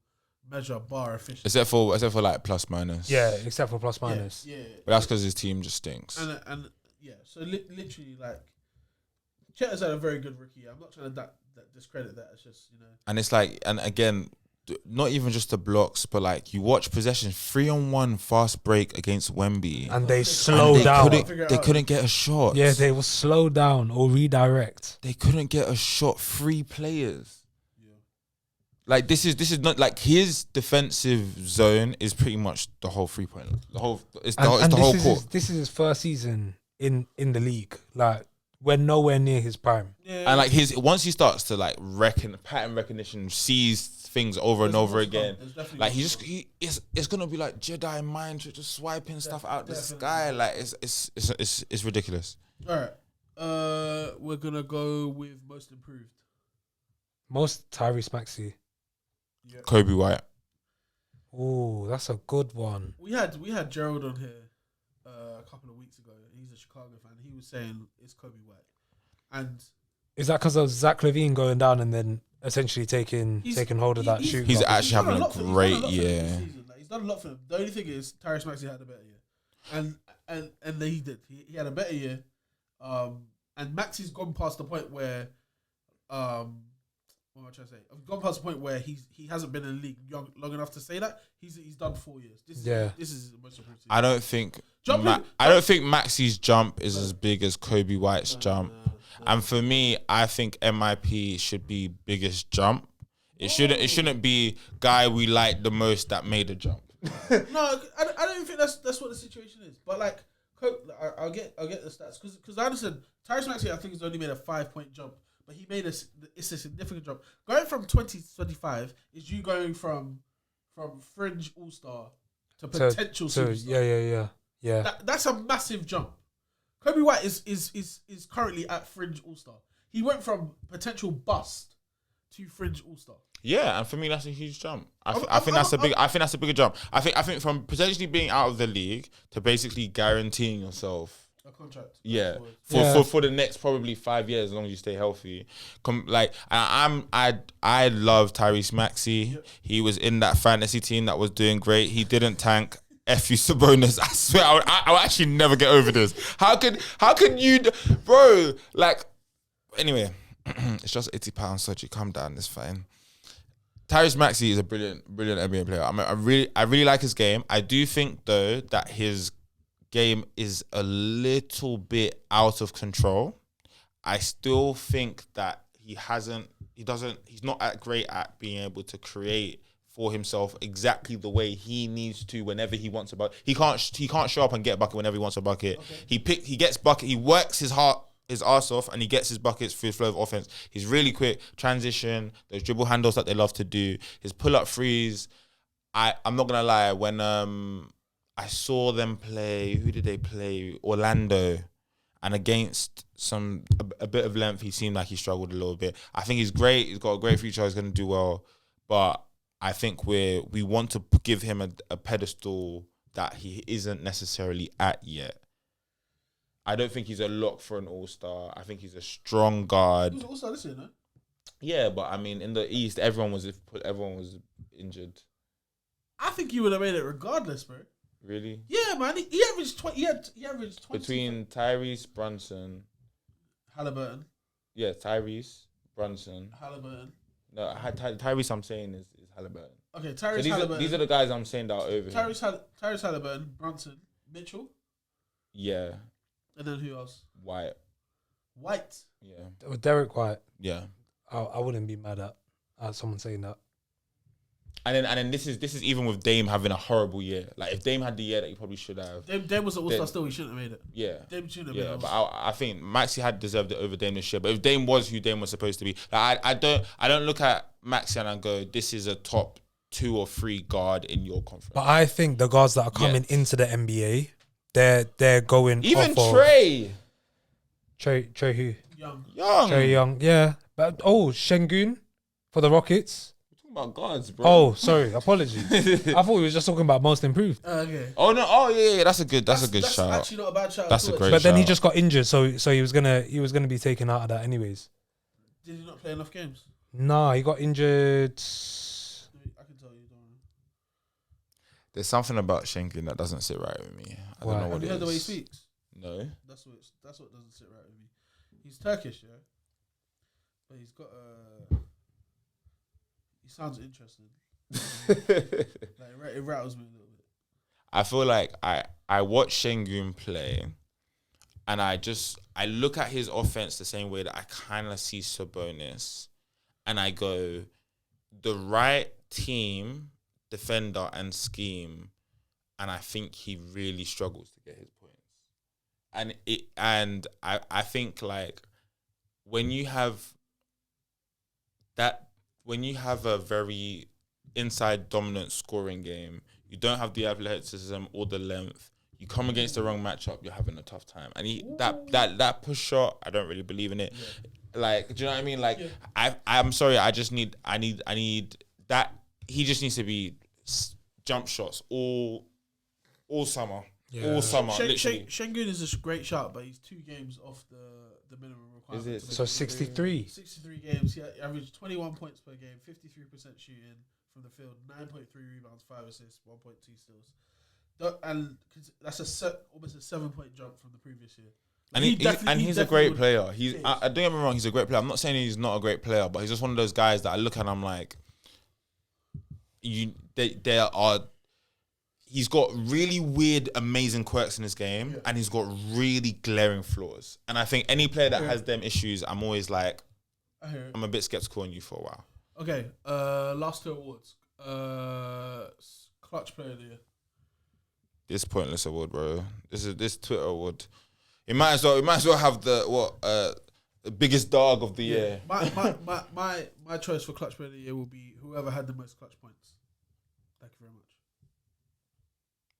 measure bar efficiency. Except for like plus minus. Yeah, except for plus minus. Yeah. But that's because his team just stinks. And so literally like Chet has had a very good rookie. I'm not trying to discredit that. It's just, And it's like, and again, not even just the blocks, but like you watch possessions, 3-on-1 fast break against Wemby. And they slowed down. They couldn't get a shot. Yeah, they will slow down or redirect. They couldn't get a shot. 3 players. Yeah. Like this is not like his defensive zone is pretty much the whole 3-point. The whole court. This is his first season in the league. Like we're nowhere near his prime. Yeah. And like once he starts to like pattern recognition, sees things over and over again. Like it's gonna be like Jedi mind trick, just swiping stuff out the sky. Like it's ridiculous. All right, we're gonna go with most improved. Most Tyrese Maxey. Yeah. Kobe White. Oh, that's a good one. We had Gerald on here a couple of weeks ago. He's a Chicago fan. He was saying it's Kobe White, and is that because of Zach LaVine going down and then essentially taking hold of that shoe? He's actually having a great year. He's done a lot for them. The only thing is Tyrese Maxey had a better year, and he did. He had a better year, and Maxey's gone past the point where, what am I trying to say? I've gone past the point where he hasn't been in the league long enough to say that. He's done 4 years. This is the most important. I don't think Maxey's jump is as big as Kobe White's jump. And for me, I think MIP should be biggest jump. It shouldn't be guy we like the most that made a jump. No, I don't even think that's what the situation is. But like, I'll get the stats because I understand Tyrese Maxey. I think he's only made a 5-point jump, but he made it's a significant jump. Going from 20 to 25 is you going from fringe all star to potential superstar. Yeah. That's a massive jump. Kobe White is currently at fringe all star. He went from potential bust to fringe all star. Yeah, and for me that's a huge jump. I think that's a bigger jump. I think from potentially being out of the league to basically guaranteeing yourself a contract. Yeah, for the next probably 5 years, as long as you stay healthy. I love Tyrese Maxey. Yep. He was in that fantasy team that was doing great. He didn't tank. F you Sabonis. I swear, I'll actually never get over this. How can you, bro? Like, anyway, it's just £80. Soji, calm down. It's fine. Tyrese Maxey is a brilliant NBA player. I really like his game. I do think though that his game is a little bit out of control. I still think that he's not that great at being able to create for himself exactly the way he needs to whenever he wants a bucket. He can't show up and get a bucket whenever he wants a bucket. Okay. He gets bucket. He works his ass off and he gets his buckets through his flow of offense. He's really quick. Transition, those dribble handles that they love to do. His pull-up threes. I'm not gonna lie, when I saw them play, who did they play? Orlando. And against a bit of length, he seemed like he struggled a little bit. I think he's great. He's got a great future. He's gonna do well. But I think we want to give him a pedestal that he isn't necessarily at yet. I don't think he's a lock for an all-star. I think he's a strong guard. He was an all-star this year, no? Yeah, but I mean, in the East, everyone was injured. I think he would have made it regardless, bro. Really? Yeah, man. He averaged 20. He averaged 20 between Tyrese, Brunson, Halliburton. Yeah, Tyrese, Brunson, Halliburton. No, Tyrese. I'm saying is Halliburton. Okay, Tyrese Halliburton. These are the guys I'm saying that are over. Tyrese Halliburton, Brunson, Mitchell. Yeah. And then who else? White. Yeah. Derek White. Yeah. I wouldn't be mad at someone saying that. And then this is even with Dame having a horrible year. Like if Dame had the year that he probably should have. Dame was an all-star still. He shouldn't have made it. Yeah. Dame shouldn't have made it. But I think Maxey had deserved it over Dame this year. But if Dame was who Dame was supposed to be, like I don't look at Maxey and I go, this is a top 2 or 3 guard in your conference. But I think the guards that are coming into the NBA, they're going even off Trey. Trey who? Young. Trey Young, yeah. But Şengün for the Rockets. About guards, bro. Oh, sorry, apologies. I thought we were just talking about most improved. Okay. Oh no! Oh yeah, that's a good shout. That's actually not a bad shout. That's a great. But then shout. he just got injured, so he was gonna be taken out of that anyways. Did he not play enough games? Nah, he got injured. I can tell you. Don't worry. There's something about Şengün that doesn't sit right with me. I don't know what Have you it heard the way he is. speaks? No. That's what doesn't sit right with me. He's Turkish, yeah, but he's got he sounds interesting. Like it rattles me a little bit. I feel like I watch Şengün play, and I look at his offense the same way that I kind of see Sabonis, and I go, the right team, defender, and scheme, and I think he really struggles to get his points, and I think like when you have a very inside dominant scoring game, you don't have the athleticism or the length. You come against the wrong matchup, you're having a tough time. And that push shot, I don't really believe in it. Yeah. Like, do you know what I mean? Like, yeah. I'm sorry, I need that. He just needs to be jump shots all summer. Yeah. All summer, literally. Şengün is a great shot, but he's 2 games off the minimum requirement. Is it? So 63. 63 games. He averaged 21 points per game, 53% shooting from the field, 9.3 rebounds, 5 assists, 1.2 steals. And that's almost a 7-point jump from the previous year. And he's a great player. Don't get me wrong, he's a great player. I'm not saying he's not a great player, but he's just one of those guys that I look at and I'm like, he's got really weird, amazing quirks in his game, and he's got really glaring flaws. And I think any player that has them issues, I'm always like, I'm a bit skeptical on you for a while. Okay, last 2 awards. Clutch player of the year. This pointless award, bro. This Twitter award. It might as well have the biggest dog of the year. My choice for clutch player of the year will be whoever had the most clutch points. Thank you very much.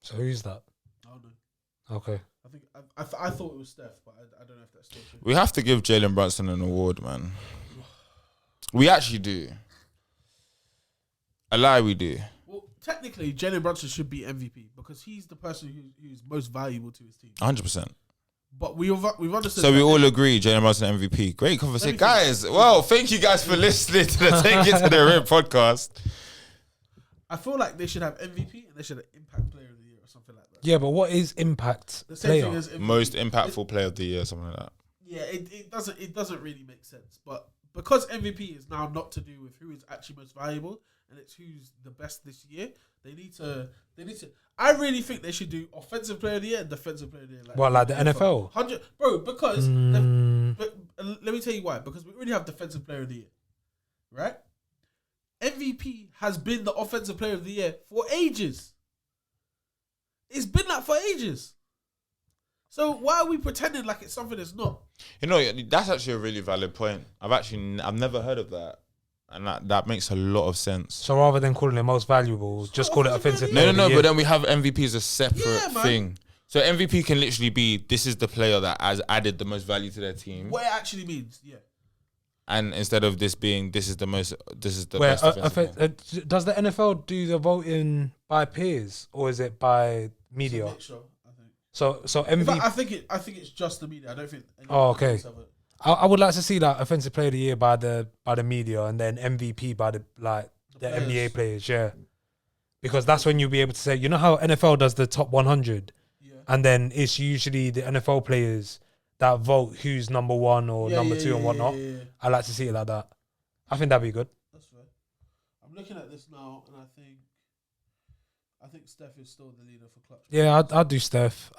So who's that? I don't know. Okay. I think I thought it was Steph, but I don't know if that's still true. We have to give Jalen Brunson an award, man. We actually do. A lie, we do. Well, technically, Jalen Brunson should be MVP because he's the person who's most valuable to his team. 100%. But we've understood. So we all agree, Jalen Brunson MVP. Great conversation, guys. Well, thank you guys for listening to the Take It to the Rim podcast. I feel like they should have MVP and they should have Impact Player of the Year or something like that. Yeah, but what is impact The same thing player? as MVP. Most impactful player of the year, something like that. Yeah, it doesn't really make sense. But because MVP is now not to do with who is actually most valuable and it's who's the best this year, they need to. I really think they should do offensive player of the year and defensive player of the year. Like the NFL? 100, bro. Because let me tell you why. Because we already have defensive player of the year, right? MVP has been the offensive player of the year for ages. It's been that for ages. So why are we pretending like it's something that's not? You know, that's actually a really valid point. I've never heard of that. And that makes a lot of sense. So rather than calling it most valuable, just call it offensive player of the No, year. but then we have MVP as a separate thing. So MVP can literally be, this is the player that has added the most value to their team. What it actually means, yeah. And instead of this being, this is the best Does the NFL do the voting by peers or is it by media? It's a mixture, I think. So MVP. I think it's just the media. I don't think. Oh, okay. I would like to see that offensive player of the year by the media and then MVP by the NBA players, yeah. Because that's when you'll be able to say, you know how NFL does the top 100, and then it's usually the NFL players that vote who's number 1 or number 2 and whatnot. I like to see it like that. I think that'd be good. That's fair. I'm looking at this now, and I think Steph is still the leader for clutch. Yeah, I'd do Steph.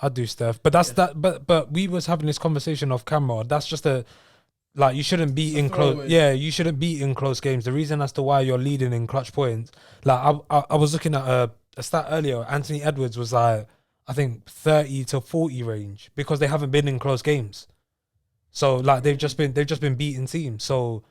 But that's that. But we was having this conversation off camera. That's just you shouldn't be in close. Yeah, you shouldn't be in close games. The reason as to why you're leading in clutch points, I was looking at a stat earlier. Anthony Edwards was I think 30 to 40 range because they haven't been in close games. So they've just been beating teams. So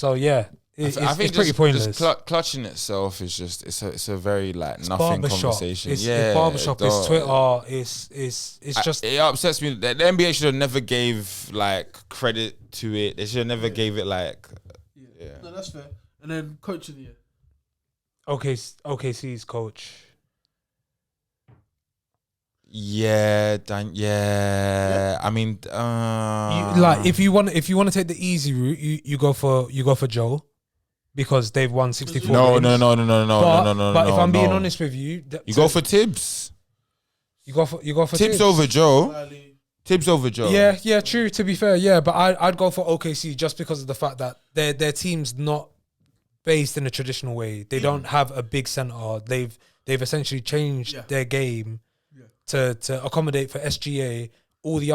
yeah. I think it's pretty pointless. Just clutching itself is just it's a very it's nothing barbershop. conversation. It's barbershop. It's Twitter. It's just it upsets me. The NBA should have never gave credit to it. They should have never gave it Yeah. No, that's fair. And then coach of the year. OKC's coach. Yeah. I mean, if you want to take the easy route, you go for Joe. Because they've won 64 No. games. But if I'm being honest with you, you go for Tibbs. You go for Tibbs over Joe. Tibbs over Joe. Yeah, true. To be fair, yeah, but I'd go for OKC just because of the fact that their team's not based in a traditional way. They don't have a big center. They've essentially changed their game to accommodate for SGA. All the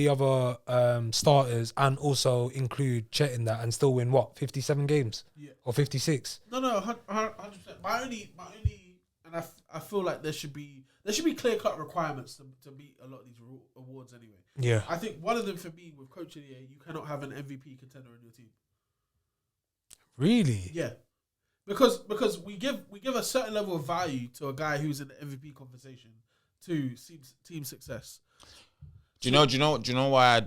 other starters and also include Chet in that and still win 57 games or 56. No, 100%. My only, and I feel like there should be clear cut requirements to meet a lot of these awards anyway. Yeah, I think one of them for me with coach of the year, you cannot have an MVP contender in your team. Really? Yeah, because we give a certain level of value to a guy who's in the MVP conversation to team success. Do you know why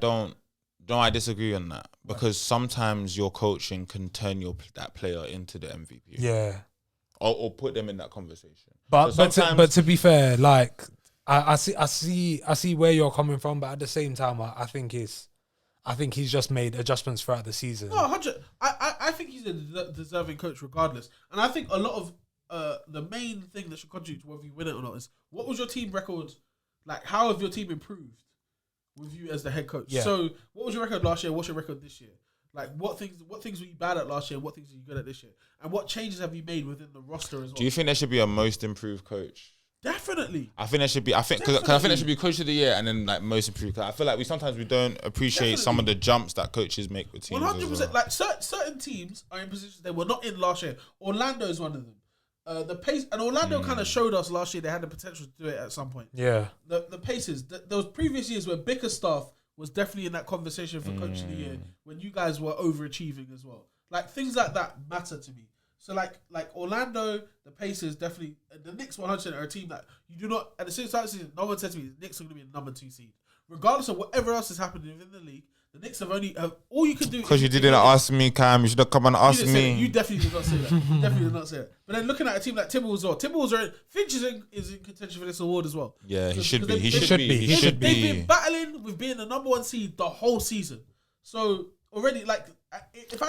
I disagree on that? Because sometimes your coaching can turn that player into the MVP. Yeah. Or put them in that conversation. But to be fair, I see where you're coming from, but at the same time I think he's just made adjustments throughout the season. No, 100. I think he's a deserving coach regardless. And I think a lot of the main thing that should contribute to whether you win it or not is what was your team record like? How have your team improved with you as the head coach? Yeah. So what was your record last year? What's your record this year? Like what things were you bad at last year? What things are you good at this year? And what changes have you made within the roster as well? Do you think there should be a most improved coach? Definitely. I think there should be. I think because I think there should be coach of the year and then like most improved. 'Cause I feel like we sometimes don't appreciate some of the jumps that coaches make with teams. 100%. Like certain teams are in positions they were not in last year. Orlando is one of them. The pace and Orlando kind of showed us last year they had the potential to do it at some point. Yeah. The Pacers. Those previous years where Bickerstaff was definitely in that conversation for coach of the year when you guys were overachieving as well. Like things like that matter to me. So like Orlando, the Pacers definitely. The Knicks 100% are a team that you do not at the same time. No one said to me the Knicks are going to be a number 2 seed, regardless of whatever else is happening within the league. The Knicks have all you can do. Because you didn't ask me, Cam. You should have come and asked me. You definitely did not say that. You definitely did not say that. But then looking at a team like Timberwolves Finch is in contention for this award as well. Yeah, he should be. He They've should been be. battling with being the number 1 seed the whole season. So already, like,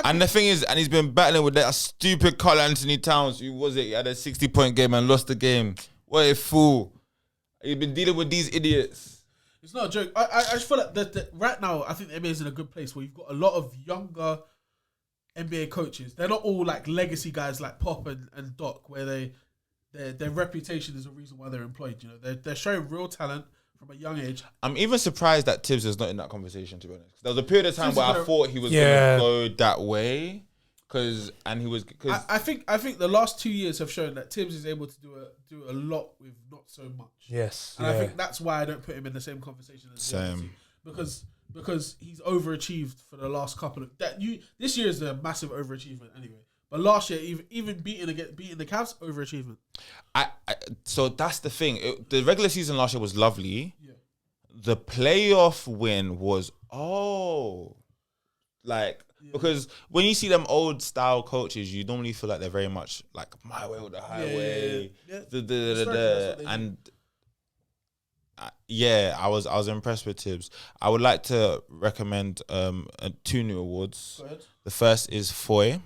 and the thing is, and he's been battling with that stupid Karl Anthony Towns. Who was it? He had a 60-point game and lost the game. What a fool! He's been dealing with these idiots. It's not a joke. I just feel like that right now, I think the NBA is in a good place where you've got a lot of younger NBA coaches. They're not all like legacy guys like Pop and Doc, where their reputation is a reason why they're employed. You know, they're showing real talent from a young age. I'm even surprised that Tibbs is not in that conversation, to be honest. There was a period of time where I thought he was going to go that way. I think the last 2 years have shown that Tibbs is able to do a lot with not so much. Yes, and I think that's why I don't put him in the same conversation as same because he's overachieved for the last couple of this year is a massive overachievement anyway. But last year, even beating the Cavs, overachievement. So that's the thing. The regular season last year was lovely. Yeah. The playoff win was because when you see them old style coaches, you normally feel like they're very much like my way or the highway. I was impressed with Tibbs. I would like to recommend 2 new awards. Go ahead. The first is Foy.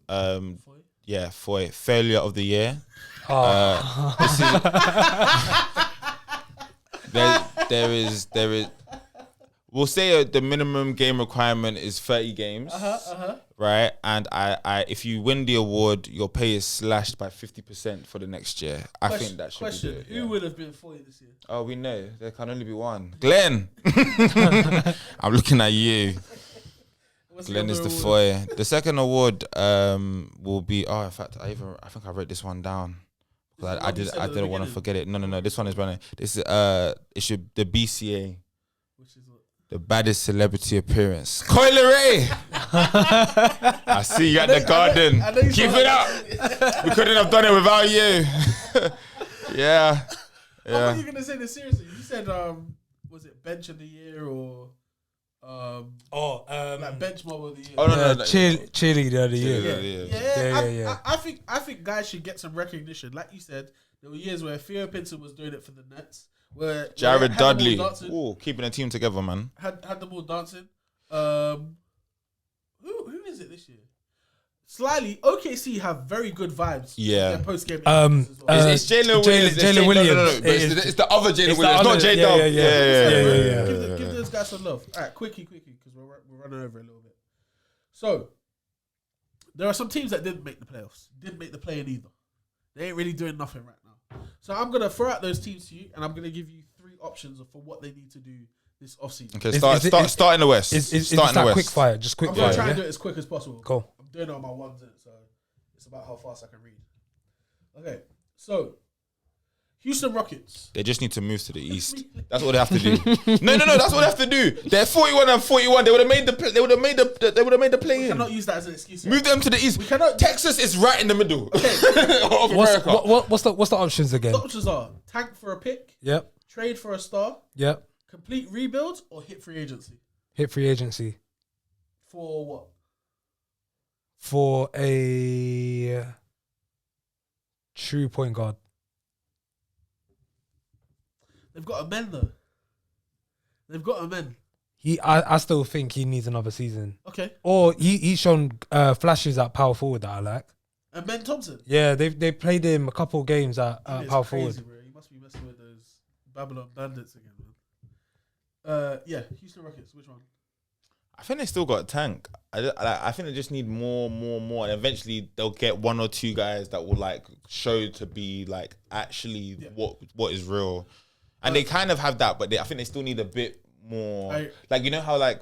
Foy, failure of the year. There is. We'll say the minimum game requirement is 30 games, right? And I, if you win the award, your pay is slashed by 50% for the next year. I think that should be it. Who would have been 40 this year? Oh, we know there can only be one. Glenn. I'm looking at you. Glenn is the Foy. The second award will be. Oh, in fact, I think I wrote this one down. I didn't want to forget it. No. This one is running. This is it should the BCA. Which is what? The baddest celebrity appearance. Coileray! I see you at the garden. Keep it up. We couldn't have done it without you. Yeah. I thought you were gonna say this seriously. You said was it bench of the year or like bench mob of the year? Oh no, cheerleader of the year. Yeah. I think guys should get some recognition. Like you said, there were years where Theo Pinson was doing it for the Nets. Where Jared Dudley, keeping a team together, man. Had them all dancing. Who is it this year? Slightly, OKC have very good vibes. Yeah. Post game. It's Jalen Williams. Jalen Williams. No. It's the other Jalen Williams, not J Dub. Yeah. Give those guys some love. All right, quickie, because we're running over a little bit. So there are some teams that didn't make the playoffs, didn't make the play-in either. They ain't really doing nothing right now. So I'm gonna throw out those teams to you, and I'm gonna give you 3 options for what they need to do this offseason. Okay, start in the West. Start in the West. Quick fire, just quick I'm fire. gonna try and do it as quick as possible. Cool. I'm doing it on my ones in it, so it's about how fast I can read. Okay, so Houston Rockets. They just need to move to the East. That's what they have to do. No. That's what they have to do. They're 41 and 41. They would have made the. They would have made the play. We cannot use that as an excuse. Move them to the East. We cannot. Texas is right in the middle. Okay. Of America. What's the options again? The options are tank for a pick. Yep. Trade for a star. Yep. Complete rebuild or hit free agency. Hit free agency. For what? For a true point guard. They've got a men though. They've got a men. I still think he needs another season. Okay. Or he's shown flashes at power forward that I like. And Ben Thompson. Yeah, they played him a couple of games at power forward. Bro. He must be messing with those Babylon Bandits again, man. Houston Rockets. Which one? I think they still got a tank. I think they just need more, and eventually they'll get one or two guys that will like show to be like actually what is real, and they kind of have that, but I think they still need a bit more. Like you know how like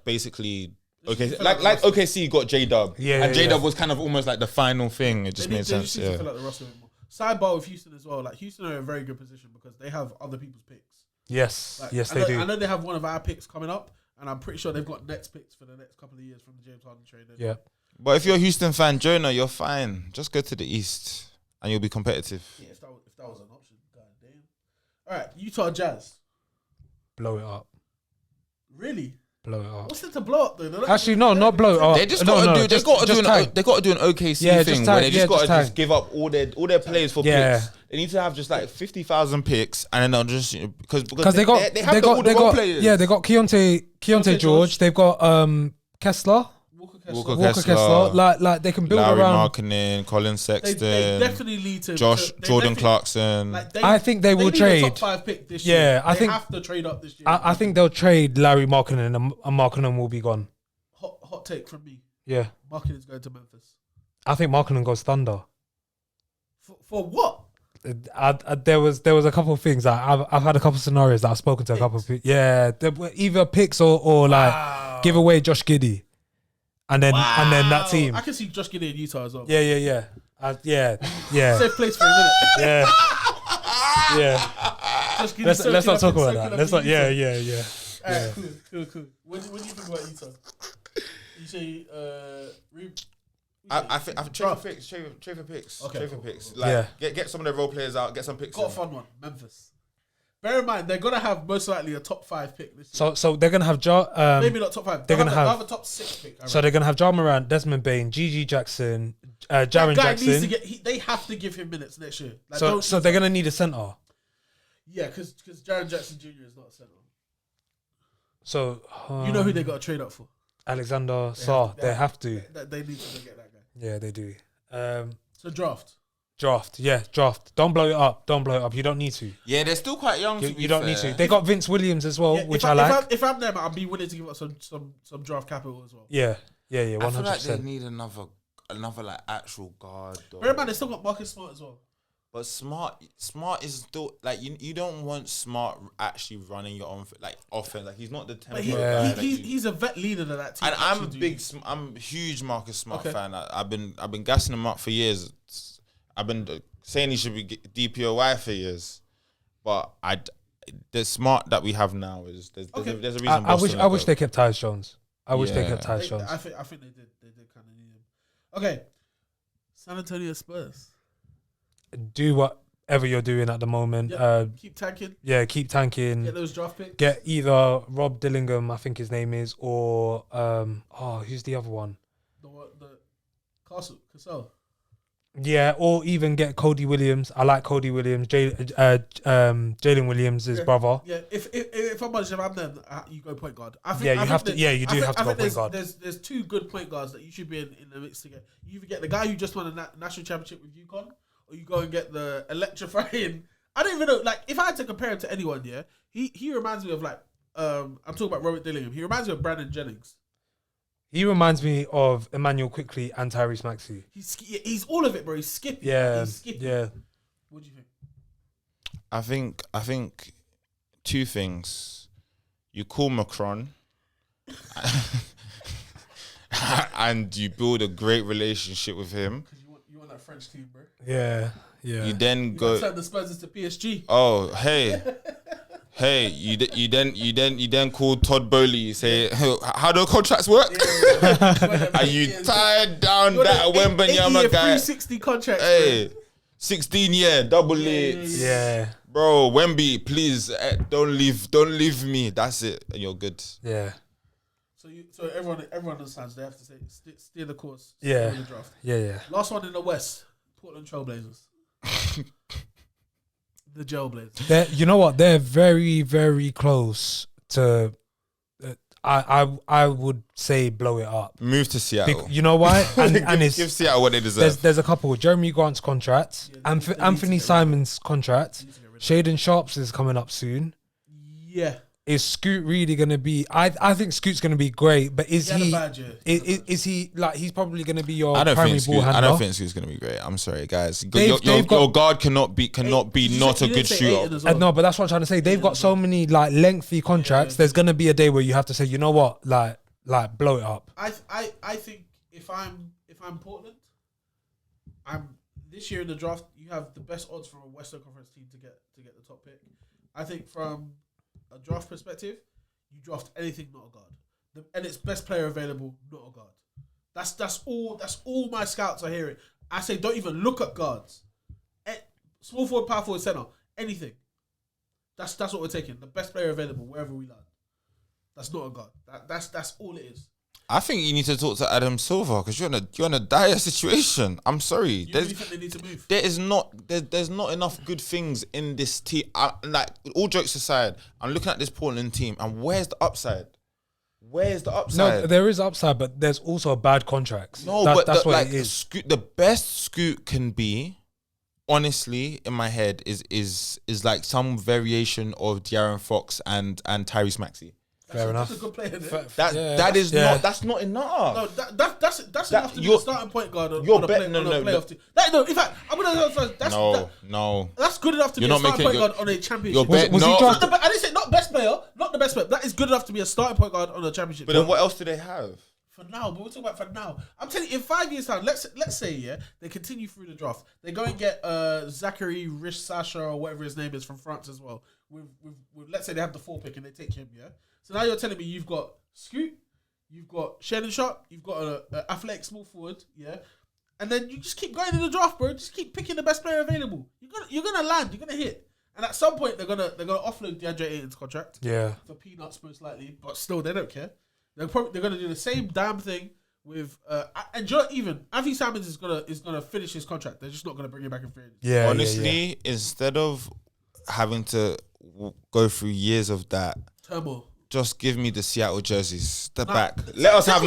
basically OKC got J-Dub, and J-Dub was kind of almost like the final thing. It just made sense. Yeah. Fill out the roster a bit more. Sidebar with Houston as well. Like Houston are in a very good position because they have other people's picks. Yes, like, they do. I know they have one of our picks coming up. And I'm pretty sure they've got Nets picks for the next couple of years from the James Harden trade. Yeah. But if you're a Houston fan, Jonah, you're fine. Just go to the East and you'll be competitive. Yeah, if that was an option. God damn. All right, Utah Jazz. Blow it up. Really? Blow it up. What's it to blow up though? Actually, no, not blow it up. They just got to do. They got to do an OKC thing where they just got to just give up all their players for picks. They need to have just like 50,000 picks, and then they'll just because they have all the role players. Yeah, they got Keontae George. They've got Kessler. Walker Kessler. Like they can build Larry around. Markkinen, Colin Sexton. They definitely lead to Jordan Clarkson. I think they will trade. A top 5 pick this year. I think they have to trade up this year. I think they'll trade Larry Markkinen, and Markkinen will be gone. Hot take from me. Yeah, Markkinen's going to Memphis. I think Markkinen goes Thunder. For what? There was a couple of things that I've had a couple of scenarios that I've spoken to a couple of people. Yeah, either picks or like give away Josh Giddey, and then that team. I can see Josh Giddey in Utah as well. Yeah. Safe place for a minute. Yeah. Let's not talk about that. Let's not. Yeah. Alright, cool. What do you think about Utah? You say I think trade for picks. Okay, trade for cool. picks. Like get some of the role players out, get some picks. Got a fun one, Memphis. Bear in mind, they're gonna have most likely a top 5 pick this year. So they're gonna have maybe not top 5. They're gonna have a top 6 pick. So they're gonna have Ja Morant, Desmond Bain, Gigi Jackson, Jaren Jackson. Needs to they have to give him minutes next year. Like, so they're gonna need a center. Yeah, because Jaren Jackson Jr. is not a center. So you know who they got to trade up for? Alexander Sarr. They have to. They need to get that guy. Yeah, they do. So draft. Draft. Don't blow it up. You don't need to. Yeah, they're still quite young. You don't need to. They got Vince Williams as well, which I like. If I'm them, I'd be willing to give up some draft capital as well. Yeah, 100%. I feel like they need another like actual guard. Bear in mind, they still got Marcus Smart as well. But Smart is still like you don't want Smart actually running your own like offense. Like he's not the tempo guy. He's a vet leader of that team. And I'm a huge Marcus Smart fan. I've been gassing him up for years. I've been saying he should be DPOY for years, but the Smart that we have now is there's a reason. I wish they kept Tyus Jones. I wish they kept Tyus Jones. I think they did kind of need him. Okay, San Antonio Spurs. Do whatever you're doing at the moment. Keep tanking. Yeah, keep tanking. Get those draft picks. Get either Rob Dillingham, I think his name is, or who's the other one? The Cassell. Yeah, or even get Cody Williams. I like Cody Williams. Jalen Williams, his brother. Yeah, if I'm honest, if I'm them, you go point guard. You do have to go point guard. There's 2 good point guards that you should be in the mix to get. You either get the guy who just won a national championship with UConn, or you go and get the electrifying. I don't even know. Like, if I had to compare him to anyone, he reminds me of like I'm talking about Robert Dillingham. He reminds me of Brandon Jennings. He reminds me of Emmanuel Quickly and Tyrese Maxey. He's all of it, bro. He's skippy. Yeah, yeah. What do you think? I think 2 things. You call Macron, and you build a great relationship with him. Because you want that French team, bro. Yeah. You then go turn the Spurs into PSG. Oh, hey, you then call Todd Bowley. You say, how do contracts work? And you tied down that Wembanyama guy. 360 contract. Hey, 16-year double it. Yeah, bro. Wemby, please don't leave me. That's it, and you're good. Yeah. So everyone understands they have to steer the course. Yeah. The draft. Yeah. Last one in the West, Portland Trailblazers. The Jailblazers. You know what? They're very, very close to. I would say blow it up. Move to Seattle. You know why? And give Seattle what they deserve. There's a couple. Jeremy Grant's contract, Anthony Simon's contract, Shaden Sharp's is coming up soon. Yeah. is Scoot really going to be? I think Scoot's going to be great, but is He had a he? bad year. Is he like he's probably going to be your I don't primary think ball handler? I don't think Scoot's gonna be great. I'm sorry, guys. They've Your got- guard cannot be not a good shooter. No, but that's what I'm trying to say. They've got so many like lengthy contracts. There's going to be a day where you have to say, you know what, like blow it up. I think if I'm Portland, I'm this year in the draft. You have the best odds from a Western Conference team to get the top pick. I think from a draft perspective, you draft anything not a guard, and it's best player available, not a guard. That's all my scouts are hearing. I say don't even look at guards. Small forward, power forward, center, anything. That's what we're taking. The best player available wherever we land. That's not a guard. That's all it is. I think you need to talk to Adam Silver because you're in a dire situation. I'm sorry. You really think they need to move? There's not enough good things in this team. Like all jokes aside, I'm looking at this Portland team and where's the upside? Where's the upside? No, there is upside, but there's also bad contracts. No, that's but what like it is. Scoot, the best Scoot can be, honestly, in my head, is like some variation of De'Aaron Fox and Tyrese Maxey. Fair enough. That's a good player. That's not enough. No, that's enough to be a starting point guard on a playoff team. No, in fact, I'm gonna go first. No. That's good enough to be a starting point guard on a championship. Was he drafted? I didn't say not best player, not the best player. That is good enough to be a starting point guard on a championship. But then what else do they have? For now, but we're talking about for now. I'm telling you, in 5 years' time, let's say they continue through the draft. They go and get Zachary Rish Sasha or whatever his name is from France as well. With let's say they have the 4 pick and they take him, yeah. So now you're telling me you've got Scoot, you've got Shannon Sharp, you've got an athletic small forward, yeah. And then you just keep going in the draft, bro. Just keep picking the best player available. You're gonna land. You're gonna hit. And at some point they're gonna offload DeAndre Ayton's contract. Yeah. For peanuts most likely, but still they don't care. They're gonna do the same damn thing with and even Avi Simons is gonna finish his contract. They're just not gonna bring him back in free agency. Yeah. Honestly, instead of having to go through years of that, turmoil. Just give me the Seattle jerseys, the back. Let us have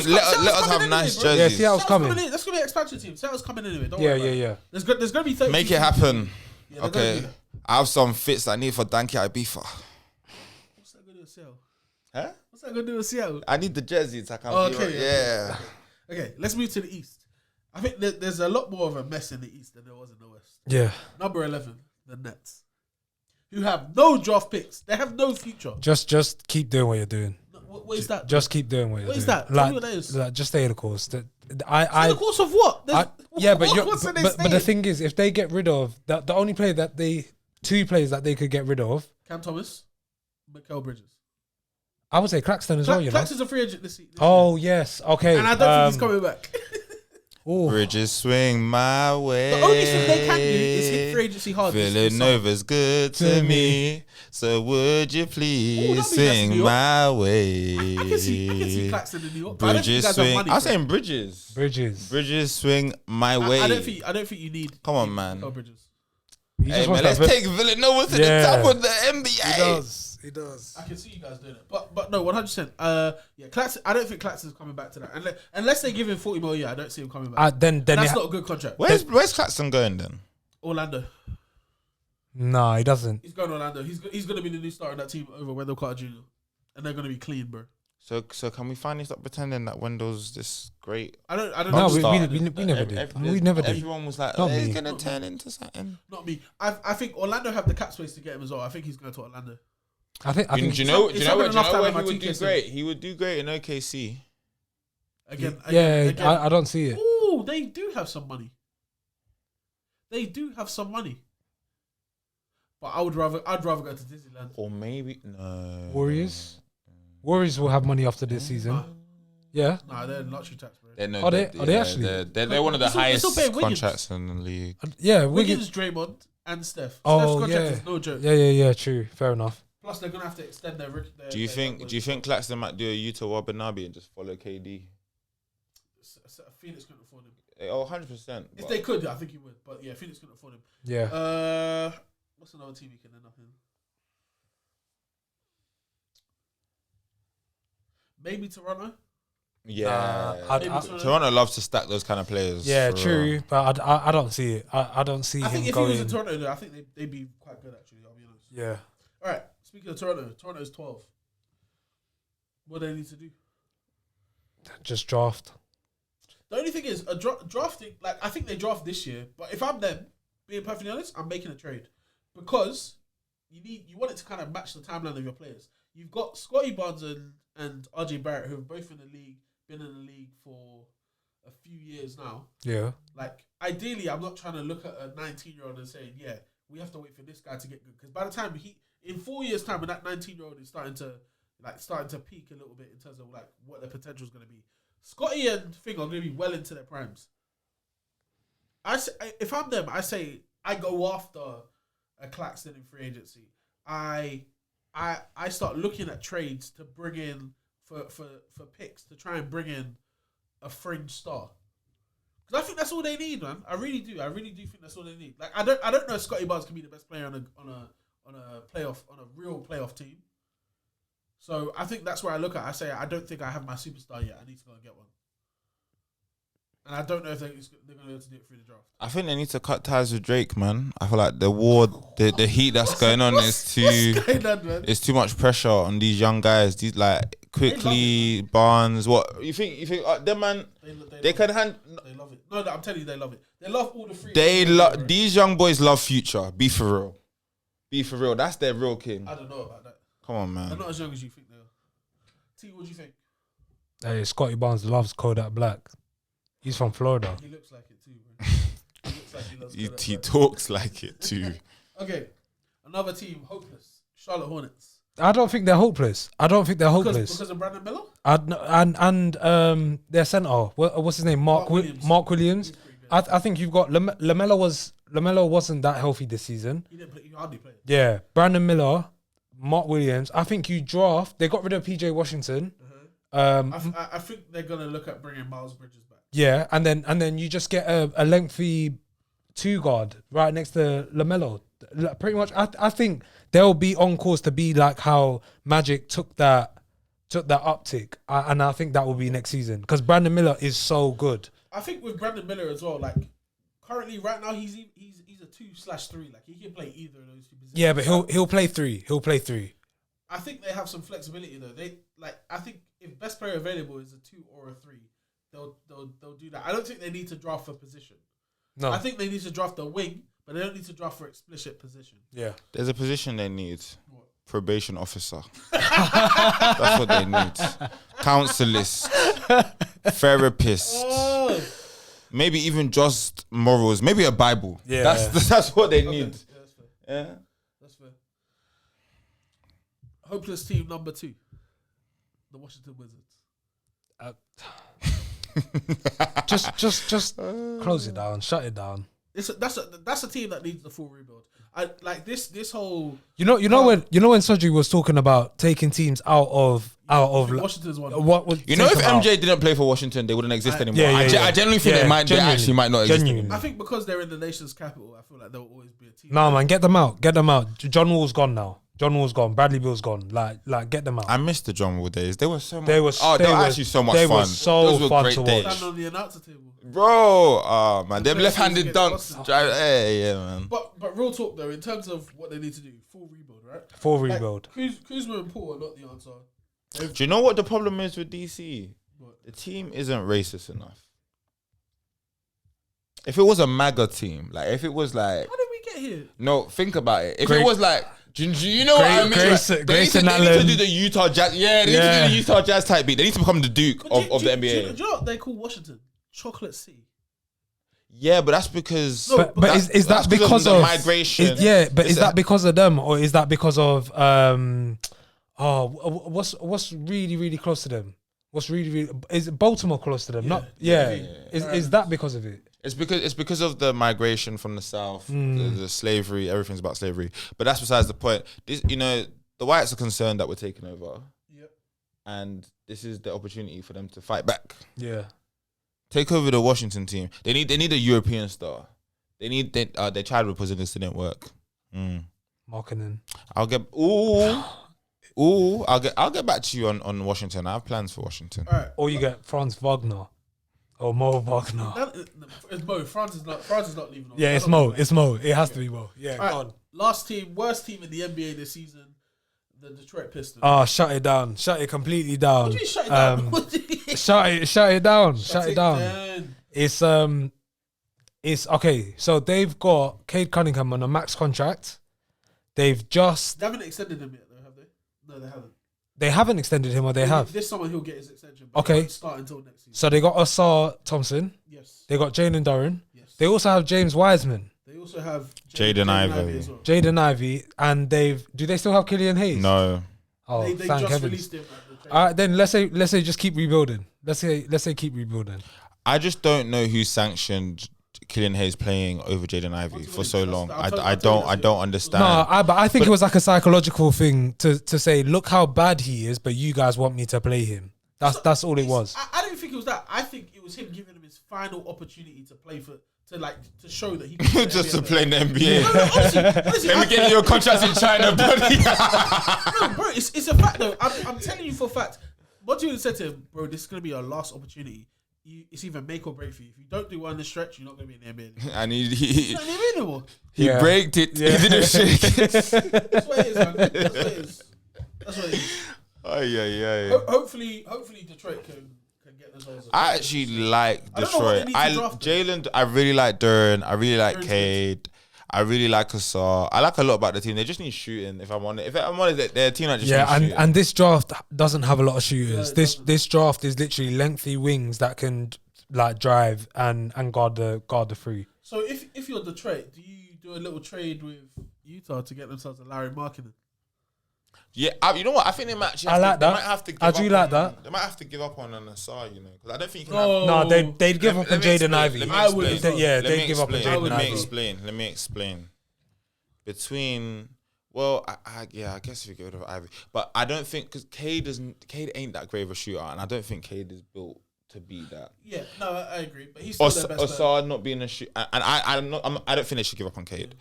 nice jerseys. Yeah, Seattle's coming. That's gonna be an expansion team. Seattle's coming anyway. Don't Yeah, worry yeah, about it. There's gonna be 30. Make it happen. Yeah, they're gonna Okay. do that. I have some fits that I need for Danke Ibiza. What's that gonna do with Seattle? Huh? What's that gonna do with Seattle? I need the jerseys. I can Okay. Okay, let's move to the East. I think there's a lot more of a mess in the East than there was in the West. Yeah. Number 11, the Nets, who have no draft picks. They have no future. Just keep doing what you're doing. What is that? Just keep doing what you're doing. What is that? Tell Like, me what that is. like, just stay the course. Stay the course of what? But the thing, thing is, if they get rid of the only player that two players that they could get rid of, Cam Thomas, Mikal Bridges. I would say Claxton as well. You know. Claxton's a free agent this year. Oh yes, okay. And I don't think he's coming back. Ooh. Bridges swing my way. The only thing they can do is hit free agency hard. Villanova's good to me, so would you please that'd be nice in swing New York. my way? I can see Claxton in New York. But I don't think you Bridges guys have swing. money I'm for it. saying Bridges. Bridges swing my way. I don't think you need. Come on, man. Mikal Bridges. He Hey just man, wants let's that take Villanova to Yeah. the top of the NBA. He does. I can see you guys doing it, but no, 100%. Yeah, Claxton. I don't think Claxton's coming back to that. Unless they give him 40 million a year, I don't see him coming back. Then That's not a good contract. Where's Claxton going then? Orlando. No, he doesn't. He's going to Orlando. He's going to be the new star in that team over Wendell Carter Jr. And they're going to be clean, bro. So can we finally stop pretending that Wendell's this great? I don't No, we understand. never did. We never did. Everyone was like, Not he's me. gonna turn into something. Not me. I think Orlando have the cap space to get him as well. I think he's going to Orlando. I think. Do you know it's where happened enough time he in my would do 2K great? He would do great in OKC. Again. I don't see it. Oh, they do have some money. But I'd rather go to Disneyland. Or maybe no. Warriors will have money after this season. Yeah. Nah, they're in luxury tax, bro. Are they actually? They're one of the They're still highest paying Wiggins. contracts in the league. Yeah. Wiggins, Draymond, and Steph. Oh, Steph's contract yeah. is no joke. Yeah. True. Fair enough. Plus, they're gonna have to extend their. Do you think Claxton might do a Utah Watanabe and just follow KD? Phoenix couldn't afford him? Oh, 100%. If they could, I think he would. But yeah, Phoenix couldn't afford him. Yeah. What's another team he can end up in? Maybe Toronto. Yeah, Toronto. Toronto loves to stack those kind of players. Yeah, for true. real. But I don't see it. I don't see I him think if going. he was in Toronto, though, I think they'd be quite good actually. I'll be honest. Yeah. All right. Speaking of Toronto, Toronto's 12. What do they need to do? Just draft. The only thing is, drafting, like, I think they draft this year, but if I'm them, being perfectly honest, I'm making a trade. Because you want it to kind of match the timeline of your players. You've got Scotty Barnes and RJ Barrett, who have both been in the league for a few years now. Yeah. Like, ideally, I'm not trying to look at a 19-year-old and saying, yeah, we have to wait for this guy to get good. Because by the time in 4 years' time, when that 19-year-old is starting to peak a little bit in terms of like what their potential is going to be, Scotty and Thing are going to be well into their primes. If I'm them, I say I go after a Claxton in free agency. I start looking at trades to bring in for picks to try and bring in a fringe star. Because I think that's all they need, man. I really do. I really do think that's all they need. Like, I don't know if Scotty Barnes can be the best player on a real playoff team. So I think that's where I look at. I say I don't think I have my superstar yet. I need to go and get one. And I don't know if they're going to be able to do it through the draft. I think they need to cut ties with Drake, man. I feel like the war, the heat that's going on is it's too much pressure on these young guys. These like quickly Barnes. What you think? Them man, they can hand. They love it. No, I'm telling you, they love it. They love all the free. These young boys love Future. Be for real. Be for real. That's their real king. I don't know about that. Come on, man. They're not as young as you think they are. T, what do you think? Hey, Scotty Barnes loves Kodak Black. He's from Florida. He looks like it too, bro. He looks like he loves Kodak He Black. talks like it too. Okay, another team, hopeless. Charlotte Hornets. I don't think they're hopeless. Because of Brandon Miller? And their centre, what's his name? Mark Williams. Mark Williams. I think you've got Lamelo wasn't that healthy this season. He didn't play. He hardly played. Yeah, Brandon Miller, Mark Williams. I think you draft. They got rid of PJ Washington. I think they're gonna look at bringing Miles Bridges back. Yeah, and then you just get a lengthy 2 guard right next to LaMelo. Pretty much, I think they'll be on course to be like how Magic took that uptick, and I think that will be next season because Brandon Miller is so good. I think with Brandon Miller as well, like currently right now he's a 2/3. Like he can play either of those two positions. Yeah, but he'll play 3. He'll play 3. I think they have some flexibility though. I think if best player available is a 2 or a 3, they'll do that. I don't think they need to draft for position. No, I think they need to draft a wing, but they don't need to draft for explicit position. Yeah, There's a position they need. What? Probation officer. That's what they need. Counselist. Therapist. Oh. Maybe even just morals. Maybe a Bible. Yeah. That's what they Okay. need. Yeah, that's fair. Yeah. That's fair. Hopeless team number 2, the Washington Wizards. just close it down, shut it down. That's a team that needs the full rebuild. I like this whole. You know when Soji was talking about taking teams out of Washington's one. what was You know, if MJ didn't play for Washington, they wouldn't exist anymore. yeah, yeah. I genuinely think they actually might not exist Genuinely. anymore. I think because they're in the nation's capital, I feel like there will always be a team. No, man, get them out. John Wall's gone now. Bradley Beal's gone. Like get them out. I missed the John Wall days. They were so much. They were actually so much they fun. were so Those were fun great to days. watch. Stand on the announcer table. Bro, man, them left-handed Against dunks. Boston. Hey, yeah, man. But real talk though, in terms of what they need to do, full rebuild, right? Full rebuild. Kuzma and Paul are not the answer. Do you know what the problem is with DC? What? The team isn't racist enough. If it was a MAGA team, like if it was like, How did we get here? no, think about it. If Great- it was like, do you know what I mean? Grayson They need to Allen. do the Utah Jazz. Yeah, they need to do the Utah Jazz type beat. They need to become the Duke But of the NBA. Do you know what they call Washington? Chocolate Sea. Yeah, but that's because. No, But is that that's because the of migration? Is that because of them or is that because of what's really really close to them? What's really is Baltimore close to them? Is that because of it? It's because of the migration from the South, the slavery. Everything's about slavery. But that's besides the point. This, the whites are concerned that we're taking over. Yep. And this is the opportunity for them to fight back. Yeah. Take over the Washington team. They need a European star. They tried with Porzingis, didn't work. Marketing. I'll get back to you on Washington. I have plans for Washington. All right. Or you get Franz Wagner. Or Mo Wagner. It's Mo. France is not leaving. Yeah, it's Mo. It's Mo. It has to be Mo. Yeah, All right. go on. Last team, worst team in the NBA this season, The Detroit Pistons. Oh, shut it down. Shut it completely down. What do you mean shut it down? What do you mean? Shut it down. Shut it down. down. It's okay. So they've got Cade Cunningham on a max contract. They've just They haven't extended him yet, though, have they? No, they haven't. They haven't extended him, or they have. This summer he'll get his extension. But Okay. He won't start until next season. So they got Asar Thompson. Yes. They got Jalen Duren. Yes. They also have James Wiseman, They also have Jaden Ivey. as well. Jaden Ivey, and do they still have Killian Hayes? No. Oh, They thank just heavens. released him at the trade. All right, then let's say just keep rebuilding. Let's say keep rebuilding. I just don't know who sanctioned Killian Hayes playing over Jaden Ivey for so long. I don't understand. No, but I think it was like a psychological thing to say, look how bad he is, but you guys want me to play him. That's all it was. I don't think it was that. I think it was him giving him his final opportunity to play to show that he could Just to play in the NBA. No, honestly, Let me get you a contract in China, buddy. no, bro, it's a fact though. I'm telling you for a fact. What you said to him, bro, this is gonna be our last opportunity. It's either make or break for you. If you don't do one in the stretch, you're not gonna be in the NBA anymore. And You're not in the NBA anymore. he Yeah. braked it. Yeah. He didn't shake it. That's what it is, man. That's what it is. That's what it is. Oh yeah. Hopefully Detroit can get themselves. I actually like I don't know what they Detroit. need to draft Jalen. I really like Duren. I really like Duren's Cade. I really like Asar. I like a lot about the team. They just need shooting. If I'm honest, they're a team that just Yeah, needs and, shooting. and this draft doesn't have a lot of shooters. it This doesn't. this draft is literally lengthy wings that can like drive and guard the three. So if you're Detroit, do you do a little trade with Utah to get themselves a Larry Markkinen? Yeah, you know what? I think they might. Actually I like they that. might have to. Give I do up like on- that. They might have to give up on an Asar, you know, because I don't think you can. No. Have, No, they'd give up on Let me Jaden explain, Ivey. let me I would explain. as well. Yeah, Let they'd me give up on explain. Jaden Ivey. Let me explain. Between, well, I guess if you go to Ivy, but I don't think because Cade ain't that great of a shooter, and I don't think Cade is built to be that. Yeah, no, I agree. But he's still their best. Asar not being a shoot, and I don't think they should give up on Cade.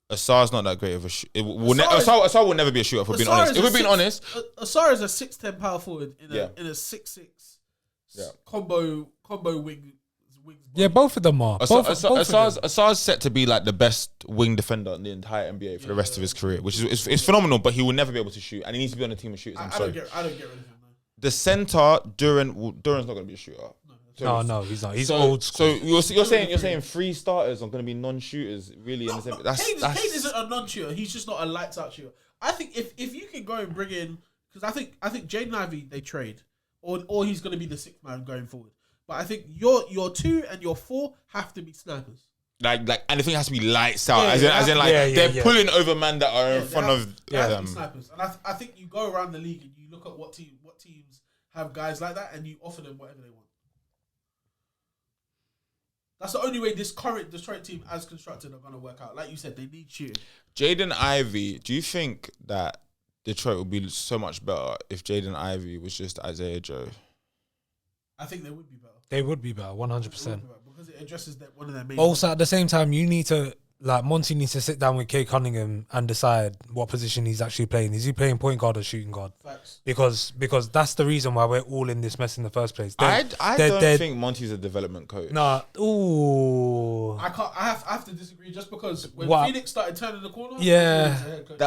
Asar's not that great of a shoot. Asar will never be a shooter. For being honest, if we're being honest, Asar is a 6'10" power forward in a 6'6" combo wing. Yeah, both of them are. Asar's set to be like the best wing defender in the entire NBA for the rest of his career, which is it's phenomenal. But he will never be able to shoot, and he needs to be on a team of shooters. I don't get rid of him. Though. The center, Duren's not going to be a shooter. No, he's not. He's old school. So you're saying three starters are going to be non-shooters really in the same. Cade isn't a non-shooter. He's just not a lights out shooter. I think if you can go and bring in, because I think Jaden Ivey they trade, or he's going to be the sixth man going forward. But I think your 2 and your 4 have to be snipers. Like anything has to be lights out. Yeah, as in like yeah, they're yeah. pulling over man that are in front of They have to them. be snipers. And I think you go around the league and you look at what teams have guys like that, and you offer them whatever they want. That's the only way this current Detroit team, as constructed, are going to work out. Like you said, they need shooting. Jaden Ivey, do you think that Detroit would be so much better if Jaden Ivey was just Isaiah Joe? I think they would be better. They would be better, They would 100%. be better because it addresses one of their main. Also, at the same time, you need to Monty needs to sit down with Cade Cunningham and decide what position he's actually playing. Is he playing point guard or shooting guard? Facts. Because that's the reason why we're all in this mess in the first place. I don't think Monty's a development coach. Nah, ooh. I can't. I have to disagree just because when What? Phoenix started turning the corner. Yeah. he was a head coach.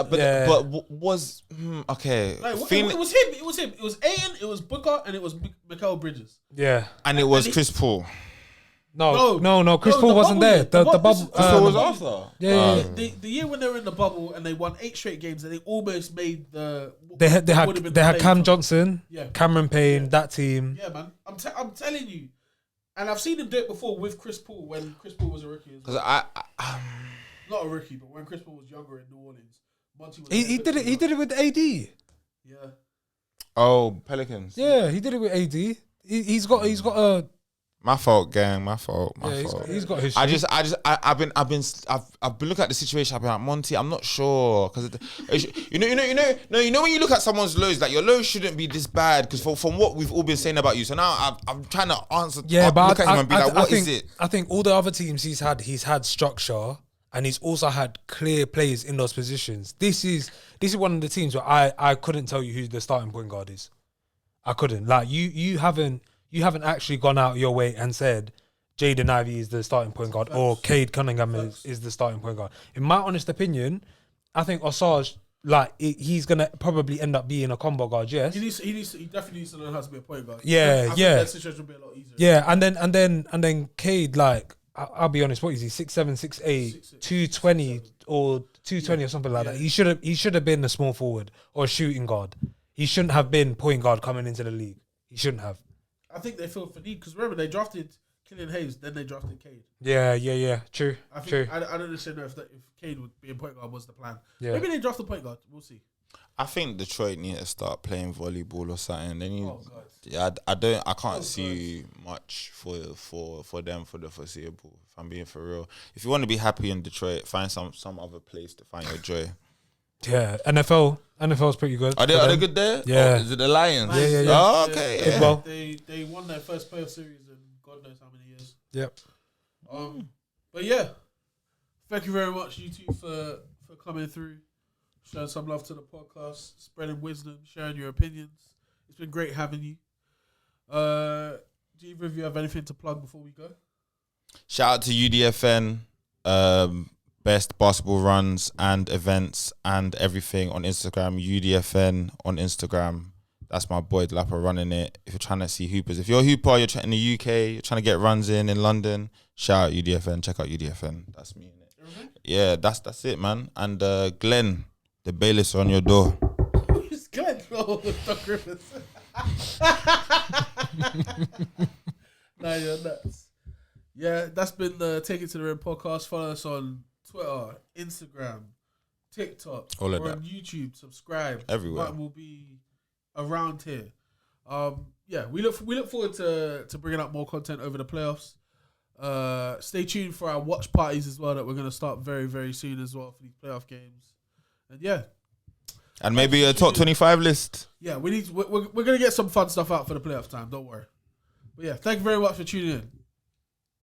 But was okay. Like, it Phoenix, was him. It was him. It was Ayan. It was Booker, and it was Mikal Bridges. Yeah. and it was and he- Chris Paul. No. Chris No, Paul the wasn't bubble there. year, The the bubble. Chris Chris Paul was Um, after. Yeah. The year when they were in the bubble and they won 8 straight games and they almost made the. They had what would've been the Cam play-in Johnson, Yeah. Cameron Payne, that team. Yeah, man. I'm telling you, and I've seen him do it before with Chris Paul when Chris Paul was a rookie. As well. Because Not a rookie, but when Chris Paul was younger in New Orleans, Monty was. He did it. He did it with AD. Yeah. Pelicans. Yeah, he did it with AD. He's got a. My fault, gang. My fault. He's got his. I've been looking at the situation. I've been like, Monty, I'm not sure because you know when you look at someone's lows, like your lows shouldn't be this bad because from what we've all been saying about you. So now I'm trying to answer. Yeah, but look at him and be like, what is it? I think all the other teams he's had structure, and he's also had clear players in those positions. This is one of the teams where I couldn't tell you who the starting point guard is. I couldn't. Like you haven't actually gone out your way and said Jaden Ivey is the starting point guard or Cade Cunningham is the starting point guard. In my honest opinion, I think Asar's like he's gonna probably end up being a combo guard. Yes. He definitely needs to learn how to be a point guard. Yeah, I think yeah. that situation will be a lot easier. Yeah, and then Cade, like I'll be honest, what is he? 6'7", 6'8", 220 or 220 or something like that. He should have been a small forward or a shooting guard. He shouldn't have been point guard coming into the league. He shouldn't have. I think they feel for need because remember they drafted Killian Hayes, then they drafted Cade. Yeah. True. I think True. I don't necessarily know if Cade would be a point guard was the plan. Yeah. Maybe they draft a point guard. We'll see. I think Detroit need to start playing volleyball or something. They need. Oh God. Yeah, I can't see much for them for the foreseeable. If I'm being for real, if you want to be happy in Detroit, find some other place to find your joy. Yeah, NFL's pretty good. Are they good there? Yeah. Oh, is it the Lions? Yeah. Oh, okay. Yeah. Yeah. Well. They won their first playoff series in God knows how many years. Yep. But yeah, thank you very much, you two, for coming through, showing some love to the podcast, spreading wisdom, sharing your opinions. It's been great having you. Do either of you have anything to plug before we go? Shout out to UDFN, best basketball runs and events and everything on Instagram. UDFN on Instagram. That's my boy Lapper running it. If you're trying to see hoopers, if you're a hooper, you're in the UK, you're trying to get runs in London, shout out UDFN. Check out UDFN. That's me in it. Mm-hmm. Yeah, that's it, man. And Glenn, the bailiffs are on your door. It's Glenn. Oh, Doc Griffiths. Nah, you're nuts. Yeah, that's been the Take It to the Rim podcast. Follow us on Twitter, Instagram, TikTok, All of or that. on YouTube. Subscribe. Everywhere. Button will be around here. Yeah, we look forward to bringing up more content over the playoffs. Stay tuned for our watch parties as well that we're going to start very, very soon as well for these playoff games. And yeah. And maybe a top 25 list. Yeah, we're going to get some fun stuff out for the playoff time. Don't worry. But yeah, thank you very much for tuning in.